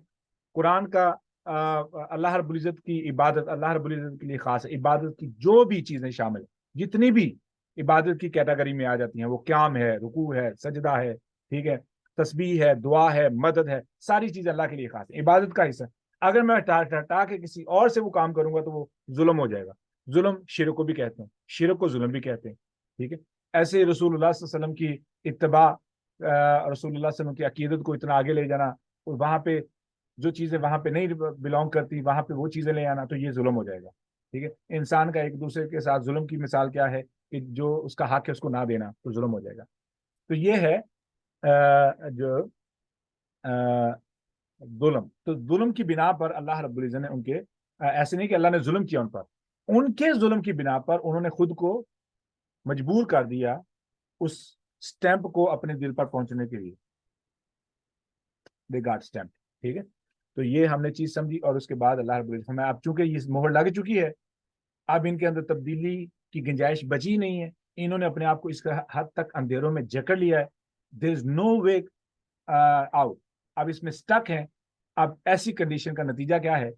قرآن کا اللہ رب العزت کی عبادت اللہ رب العزت کے لیے خاص ہے. عبادت کی جو بھی چیزیں شامل، جتنی بھی عبادت کی کیٹیگری میں آ جاتی ہیں، وہ قیام ہے، رکوع ہے، سجدہ ہے، ٹھیک ہے، تسبیح ہے، دعا ہے، مدد ہے، ساری چیزیں اللہ کے لیے خاص ہیں، عبادت کا حصہ. اگر میں ہٹا کے کسی اور سے وہ کام کروں گا تو وہ ظلم ہو جائے گا. ظلم شرک کو بھی کہتے ہیں، شرک کو ظلم بھی کہتے ہیں. ٹھیک ہے، ایسے رسول اللہ صلی اللہ علیہ وسلم کی اتباع، رسول اللہ صلی اللہ علیہ وسلم کی عقیدت کو اتنا آگے لے جانا، اور وہاں پہ جو چیزیں وہاں پہ نہیں بلونگ کرتی وہاں پہ وہ چیزیں لے آنا، تو یہ ظلم ہو جائے گا. ٹھیک ہے، انسان کا ایک دوسرے کے ساتھ ظلم کی مثال کیا ہے کہ جو اس کا حق ہے اس کو نہ دینا، تو ظلم ہو جائے گا. تو یہ ہے جو ظلم. تو ظلم کی بنا پر اللہ رب العزت نے ان کے ایسے نہیں کہ اللہ نے ظلم کیا ان پر، ان کے ظلم کی بنا پر انہوں نے خود کو مجبور کر دیا اس سٹیمپ کو اپنے دل پر پہنچنے کے لیے. They got stamp. ٹھیک ہے، تو یہ ہم نے چیز سمجھی. اور اس کے بعد اللہ رب العزت میں اب چونکہ یہ مہر لگ چکی ہے، اب ان کے اندر تبدیلی کی گنجائش بچی نہیں ہے. انہوں نے اپنے آپ کو اس حد تک اندھیروں میں جکڑ لیا ہے. دیر از نو وے آؤٹ. اب اس میں سٹک ہیں. اب ایسی کنڈیشن کا نتیجہ کیا ہے؟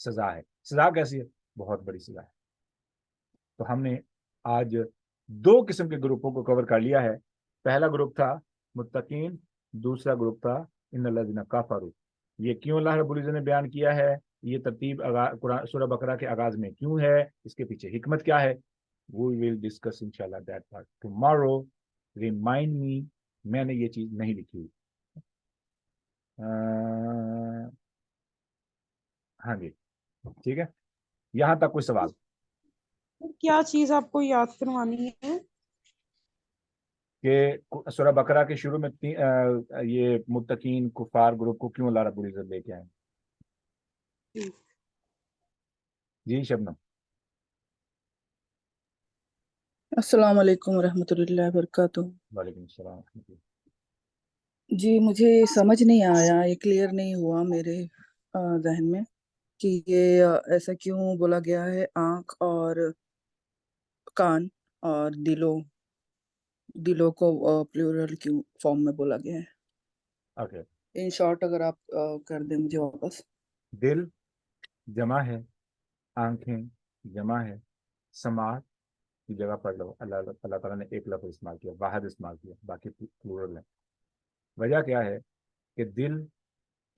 سزا ہے. سزا کیسی ہے؟ بہت بڑی سزا ہے. تو ہم نے آج 2 قسم کے گروپوں کو کور کر لیا ہے. پہلا گروپ تھا متقین، دوسرا گروپ تھا ان الذین کفروا. یہ کیوں اللہ رب العزت نے بیان کیا ہے، یہ ترتیب سورہ بقرہ کے آغاز میں کیوں ہے، اس کے پیچھے حکمت کیا ہے، we will discuss inshallah that part tomorrow. Remind me. میں نے یہ چیز نہیں لکھی ہوئی. ہاں جی ٹھیک ہے. یہاں تک کوئی سوال؟ کیا چیز آپ کو یاد کروانی ہے؟ کہ سورہ بقرہ کے شروع میں یہ متقین کفار گروپ کو کیوں اللہ رب العزت لے کے آئے؟ جی شبنم. السلام علیکم ورحمۃ اللہ وبرکاتہ. وعلیکم السلام. جی مجھے سمجھ نہیں آیا، یہ کلیئر نہیں ہوا میرے ذہن میں کہ یہ ایسا کیوں بولا گیا ہے، آنکھ اور کان اور دلوں کو پلورل کیوں فارم میں بولا گیا ہے. اوکے، ان شارٹ اگر آپ کر دیں مجھے واپس. دل جمع ہے، آنکھیں جمع ہے، سماعت کی جگہ پڑھ لو. اللہ تعالیٰ نے ایک لفظ استعمال کیا، واحد استعمال کیا، باقی پلورل ہے. وجہ کیا ہے کہ دل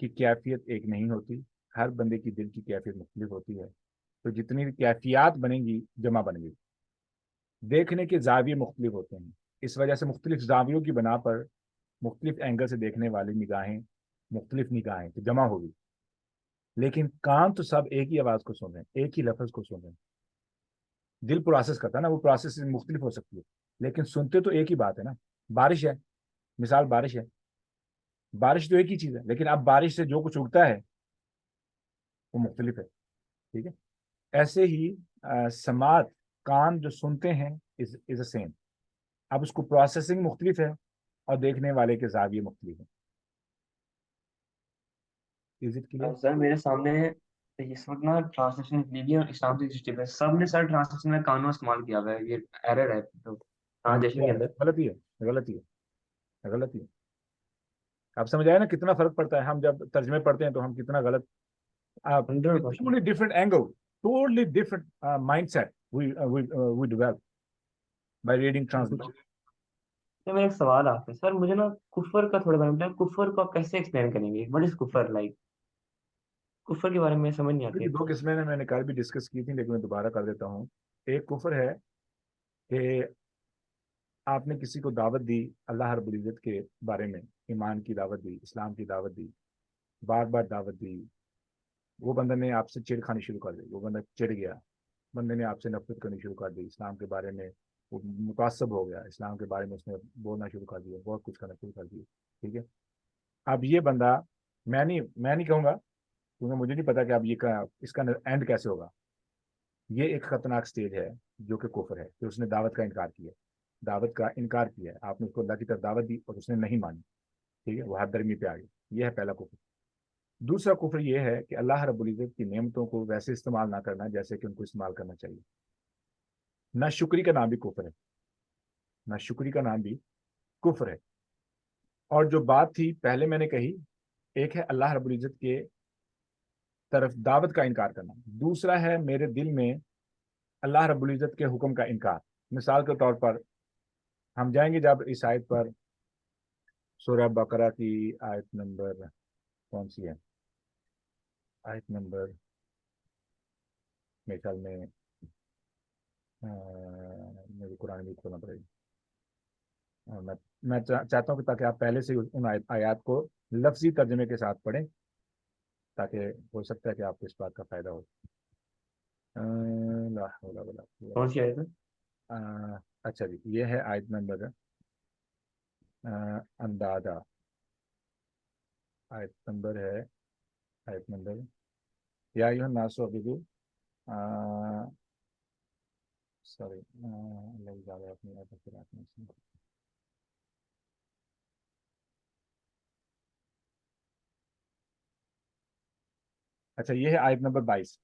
کی کیفیت ایک نہیں ہوتی، ہر بندے کی دل کی کیفیت مختلف ہوتی ہے. تو جتنی بھی کیفیات بنیں گی جمع بن گئی. دیکھنے کے زاویے مختلف ہوتے ہیں، اس وجہ سے مختلف زاویوں کی بنا پر مختلف اینگل سے دیکھنے والی نگاہیں مختلف نگاہیں تو جمع ہوگی. لیکن کان تو سب ایک ہی آواز کو سن رہے ہیں، ایک ہی لفظ کو سن رہے ہیں. دل پروسیس کرتا ہے نا، وہ پروسیس مختلف ہو سکتی ہے لیکن سنتے تو ایک ہی بات ہے نا. بارش ہے، مثال بارش ہے، بارش تو ایک ہی چیز ہے لیکن اب بارش سے جو کچھ اگتا ہے وہ مختلف ہے. ٹھیک ہے، ایسے ہی سماعت، کان جو سنتے ہیں از اے سیم. اب اس کو پروسیسنگ مختلف ہے اور دیکھنے والے کے زاویے مختلف ہیں. سر میرے سامنے اس وقت نا ٹرانسلیشن لیبیا اور اسلام کی ہسٹری میں سب نے سر ٹرانسلیشن میں قانون استعمال کیا ہوا ہے، یہ ایرر ہے تو ٹرانسلیشن کے اندر. غلطی ہے، غلطی ہے، غلطی ہے. آپ سمجھ آئے نا کتنا فرق پڑتا ہے؟ ہم جب ترجمے پڑھتے ہیں تو ہم کتنا غلط 100%. different angle, totally different mindset we develop by reading translation. تو میرا ایک سوال آپ سے سر، مجھے نا کفر کا تھوڑا بتا، کفر کو آپ کیسے ایکسپلین کریں گے؟ وٹ از کفر لائک؟ کفر کے بارے میں سمجھ نہیں آتی. دو قسمیں میں نے کل بھی ڈسکس کی تھی لیکن میں دوبارہ کر دیتا ہوں. ایک کفر ہے کہ آپ نے کسی کو دعوت دی اللہ رب العزت کے بارے میں، ایمان کی دعوت دی، اسلام کی دعوت دی، بار بار دعوت دی، وہ بندہ نے آپ سے چڑ کھانی شروع کر دی، وہ بندہ چڑ گیا، بندے نے آپ سے نفرت کرنی شروع کر دی، اسلام کے بارے میں وہ متعصب ہو گیا، اسلام کے بارے میں اس نے بولنا شروع کر دیا، بہت کچھ کرنا شروع کر دیا. ٹھیک ہے، اب یہ بندہ میں نہیں کہوں گا کیونکہ مجھے نہیں پتا کہ اب یہ اس کا اینڈ کیسے ہوگا. یہ ایک خطرناک سٹیج ہے جو کہ کفر ہے، کہ اس نے دعوت کا انکار کیا، دعوت کا انکار کیا ہے. آپ نے اس کو اللہ کی طرف دعوت دی اور اس نے نہیں مانی. ٹھیک ہے، وہ حد درمی پہ آ گئی. یہ ہے پہلا کفر. دوسرا کفر یہ ہے کہ اللہ رب العزت کی نعمتوں کو ویسے استعمال نہ کرنا جیسے کہ ان کو استعمال کرنا چاہیے. نہ شکری کا نام بھی کفر ہے، نہ شکری کا نام بھی کفر ہے. اور جو بات تھی پہلے میں نے کہی، ایک ہے اللہ رب العزت کے طرف دعوت کا انکار کرنا، دوسرا ہے میرے دل میں اللہ رب العزت کے حکم کا انکار. مثال کے طور پر ہم جائیں گے جب اس آیت پر، سورہ بقرہ کی آیت نمبر کون سی ہے؟ آیت نمبر میرے خیال میں میرے قرآن بھی کھولنا پڑے گا. میں چاہتا ہوں کہ تاکہ آپ پہلے سے ان آیات کو لفظی ترجمے کے ساتھ پڑھیں تاکہ ہو سکتا ہے کہ آپ کو اس بات کا فائدہ ہو. لا حول ولا قوة. کون سی آیت ہے؟ اچھا جی، یہ ہے آیت نمبر اندادا. آیت نمبر ہے یا ایھا الناس اعبدوا، سوری اللہ زیادہ اپنی آیت پر آتے ہیں. اچھا، یہ ہے آیت نمبر 22.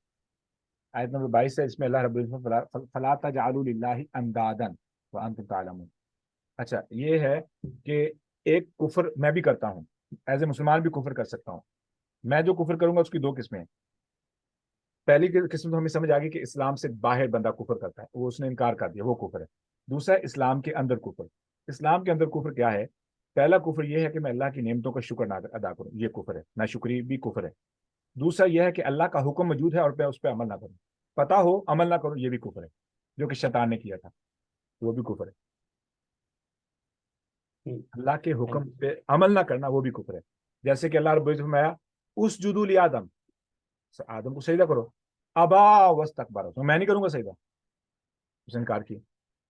آیت نمبر 22 ہے، اس میں اللہ رب العزت فلا تجعلوا للہ اندادا وانتم تعلمون. اچھا، یہ ہے کہ ایک کفر میں بھی کرتا ہوں، ایز اے مسلمان بھی کفر کر سکتا ہوں. میں جو کفر کروں گا اس کی دو قسمیں ہیں. پہلی قسم تو ہمیں سمجھ آ گئی کہ اسلام سے باہر بندہ کفر کرتا ہے، وہ اس نے انکار کر دیا، وہ کفر ہے. دوسرا ہے اسلام کے اندر کفر. اسلام کے اندر کفر کیا ہے؟ پہلا کفر یہ ہے کہ میں اللہ کی نعمتوں کا شکر نہ ادا کروں، یہ کفر ہے، نہ شکری بھی کفر ہے. دوسرا یہ ہے کہ اللہ کا حکم موجود ہے اور میں اس پہ عمل نہ کروں، پتہ ہو عمل نہ کروں، یہ بھی کفر ہے، جو کہ شیطان نے کیا تھا، وہ بھی کفر ہے. اللہ کے حکم پہ عمل نہ کرنا وہ بھی کفر ہے. جیسے کہ اللہ رب العزت نے فرمایا اسجدوا لآدم، آدم کو سجدہ کرو، ابا واستکبر، میں نہیں کروں گا سجدہ، اس نے انکار کیا.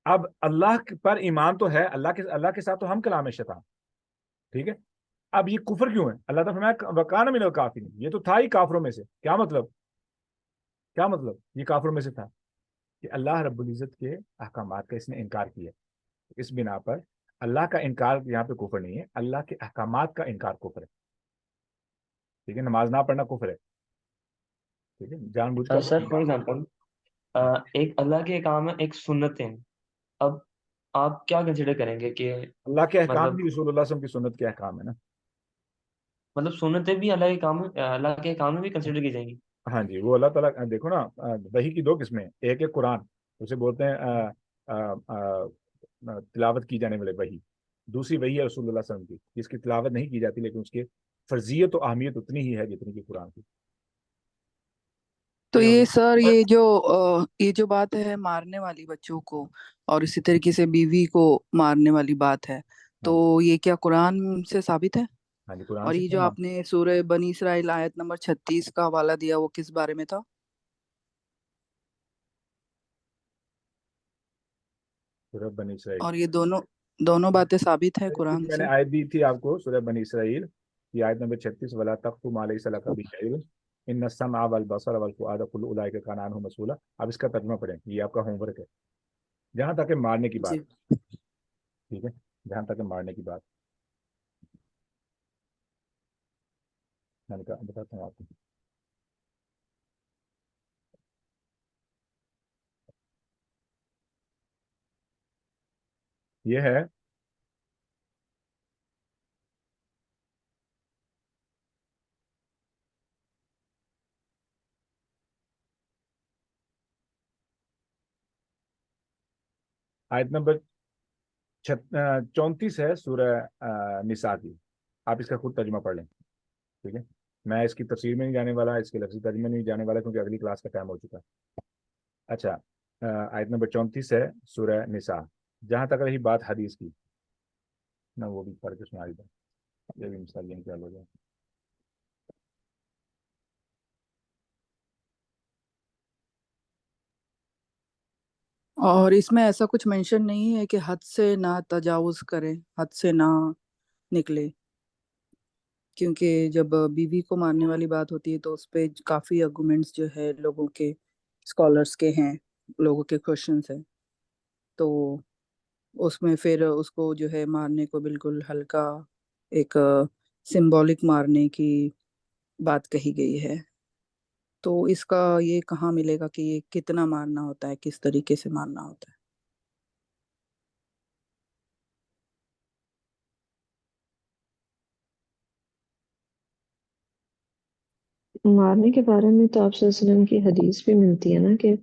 اب اللہ پر ایمان تو ہے، اللہ کے ساتھ تو ہم کلام ہے شیطان. ٹھیک ہے، اب یہ کفر کیوں ہے؟ اللہ تعالیٰ فرمایا وکان من الکافرین، یہ تو تھا ہی کافروں میں سے. کیا مطلب یہ کافروں میں سے تھا کہ اللہ رب العزت کے احکامات کا اس نے انکار کیا. اس بنا پر اللہ کا انکار یہاں پہ کفر نہیں ہے، اللہ کے احکامات کا انکار کفر ہے. ٹھیک ہے، نماز نہ پڑھنا کفر ہے. ٹھیک ہے، جان بوجھ کر. سر فار ایگزامپل ایک اللہ کے کام ہے، ایک سنت ہیں. اب آپ کیا کنسیڈر کریں گے کہ اللہ کے احکام مطلب بھی رسول اللہ صلی اللہ علیہ وسلم کی سنت کے احکام ہے نا. مطلب سنتیں بھی اللہ کے کام میں بھی کنسیڈر کی جائیں گی؟ ہاں جی، وہ اللہ تعالیٰ دیکھو نا، وحی کی دو قسمیں ہیں. ایک ہے قرآن، اسے بولتے ہیں تلاوت کی جانے والے وحی. دوسری وحی ہے رسول اللہ صلی اللہ علیہ وسلم کی، جس کی تلاوت نہیں کی جاتی لیکن اس کی فرضیت و اہمیت اتنی ہی ہے جتنی کہ قرآن کی. تو یہ سر یہ جو بات ہے مارنے والی بچوں کو اور اسی طریقے سے بیوی کو مارنے والی بات ہے، تو یہ کیا قرآن سے ثابت ہے؟ ہاں جی، قرآن اور سے یہ جو آپ نے سورہ بنی اسرائیل آیت نمبر 36 کا حوالہ دیا وہ کس بارے میں تھا؟ سورہ بنی اسرائیل. اور یہ دونوں باتیں ثابت ہیں قرآن میں نے سے؟ آیت دی تھی آپ کو، سورہ بنی اسرائیل کی آیت نمبر 36، ولا تقف ما لیس لک بہ علم ان السمع والبصر والفؤاد کل اولئک کان عنہ مسئولا. اب اس کا ترجمہ پڑھیں، یہ آپ کا ہوم ورک ہے. جہاں تک مارنے کی بات، ٹھیک ہے، جہاں تک مارنے کی بات میں نے کہا بتاتا ہوں آپ کو. یہ ہے آیت نمبر 34 ہے سورہ نساء کی. آپ اس کا خود ترجمہ پڑھ لیں. ٹھیک ہے, میں اس کی تفسیر میں نہیں جانے والا, اس کے لفظی ترجمے میں نہیں جانے والا, کیونکہ اگلی کلاس کا ٹائم ہو چکا ہے. اچھا, آیت نمبر 34 ہے سورہ نساء. جہاں تک رہی بات حدیث کی, نہ وہ بھی پڑھ کے سنا دیتا ہوں, یہ بھی مثال یہیں خیال ہو جائے. اور اس میں ایسا کچھ مینشن نہیں ہے کہ حد سے نہ تجاوز کرے, حد سے نہ نکلے, کیونکہ جب بیوی کو مارنے والی بات ہوتی ہے تو اس پہ کافی آرگومنٹس جو ہے لوگوں کے, اسکالرس کے ہیں, لوگوں کے کوشچنس ہیں, تو اس میں پھر اس کو جو ہے مارنے کو بالکل ہلکا ایک سمبولک مارنے کی بات کہی گئی ہے. تو اس کا یہ کہاں ملے گا کہ یہ کتنا مارنا ہوتا ہے, کس طریقے سے مارنا ہوتا ہے. مارنے کے بارے میں تو آپ صلی اللہ علیہ وسلم کی حدیث بھی ملتی ہے نا کہ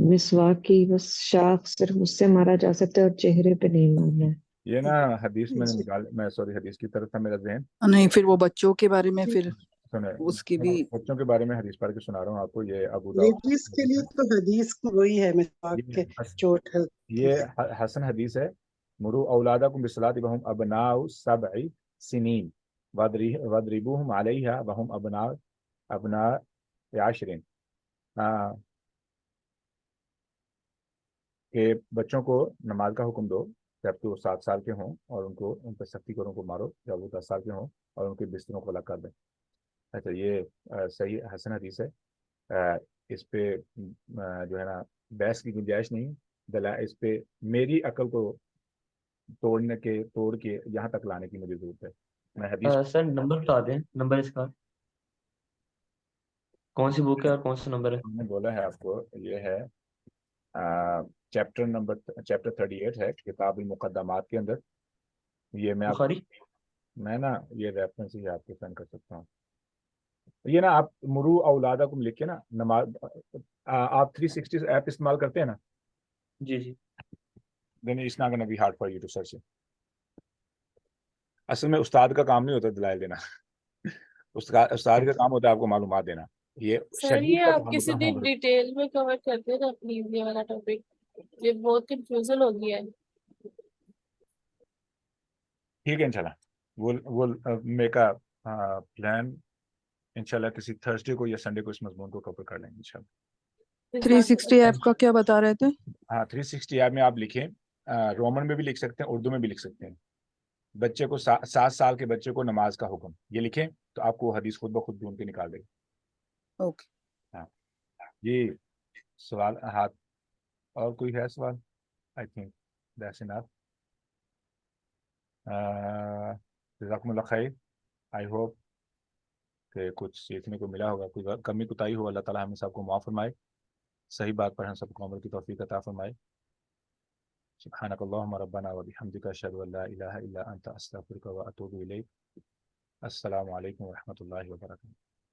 مسواک کی بس شاخ صرف اس سے مارا جا سکتا ہے اور چہرے پہ نہیں مارنا ہے. یہ نا حدیث میں نے نکال, میں سوری حدیث کی طرف تھا میرا ذہن. نہیں, پھر وہ بچوں کے بارے میں پھر سنیں, اس کی بھی بچوں کے بارے میں حدیث پڑھ کے سنا رہا ہوں آپ کو. یہ ابو لیڈیز کے لیے داؤد, تو حدیث وہی ہے مسواک کے چوٹ ہے. یہ حسن حدیث ہے. مرو اولادکم بالصلاۃ وہم ابناء 7 سنین وضربوہم علیہا وہم ابناء 10. کہ بچوں کو نماز کا حکم دو جبکہ وہ 7 سال کے ہوں, اور ان پہ سختی کرو, ان کو مارو جب وہ 10 سال کے ہوں, اور ان کے بستروں کو الگ کر دیں. اچھا, یہ صحیح حسن حدیث ہے. اس پہ جو ہے نا بحث کی گنجائش نہیں. اس پہ میری عقل کو توڑ کے یہاں تک لانے کی مجھے ضرورت ہے. میں حدیث سر نمبر بتا دیں, نمبر اس کا کون سی بک ہے اور کون سا نمبر ہے؟ میں نے بولا ہے آپ کو, یہ ہے چیپٹر 38 ہے کتاب المقدمات کے اندر. یہ میں آپ بخاری. میں نا یہ ریفرنس ہی آپ کے سینڈ کر سکتا ہوں. یہ نا آپ مرو اولادکم لکھ کے نا نماز, آپ 360 ایپ استعمال کرتے ہیں نا؟ جی جی. then it's not going to be hard for you to search it. اصل میں استاد کا کام نہیں ہوتا دلائل دینا, استاد کا کام ہوتا ہے آپ کو معلومات دینا. یہ سر شریعت یہ کا آپ کام کسی ہوتا ہے دن ڈیٹیل میں کور کرتے ہیں نا پلیز یہ والا ٹاپک, یہ بہت کنفیوژن ہو گیا ہے. ٹھیک ہے انشاءاللہ وہ میک اے پلان, انشاءاللہ کسی تھرسڈے کو یا سنڈے کو اس مضمون کو کور کر لیں گے انشاءاللہ. 360 ایپ کا کیا بتا رہے تھے؟ ہاں 360 ایپ میں آپ لکھیں, رومن میں بھی لکھ سکتے ہیں, اردو میں بھی لکھ سکتے ہیں. بچے کو 7 سال کے بچے کو نماز کا حکم, یہ لکھیں تو آپ کو حدیث خود بخود ڈھونڈ کے نکال دے گا. اوکے. ہاں جی, سوال ہاتھ اور کوئی ہے سوال؟ I think that's enough. جزاکم اللہ خیر. آئی ہوپ کہ کچھ سیکھنے کو ملا ہوگا. کوئی کمی کوتاہی ہو اللہ تعالیٰ ہمیں سب کو معاف فرمائے, صحیح بات پر ہم سب کو عمل کی توفیق عطا فرمائے. سبحانک اللہم ربنا و بحمدک اشہد ان لا الہ الا انت استغفرک و اتوب الیک. السلام علیکم و رحمۃ اللہ وبرکاتہ.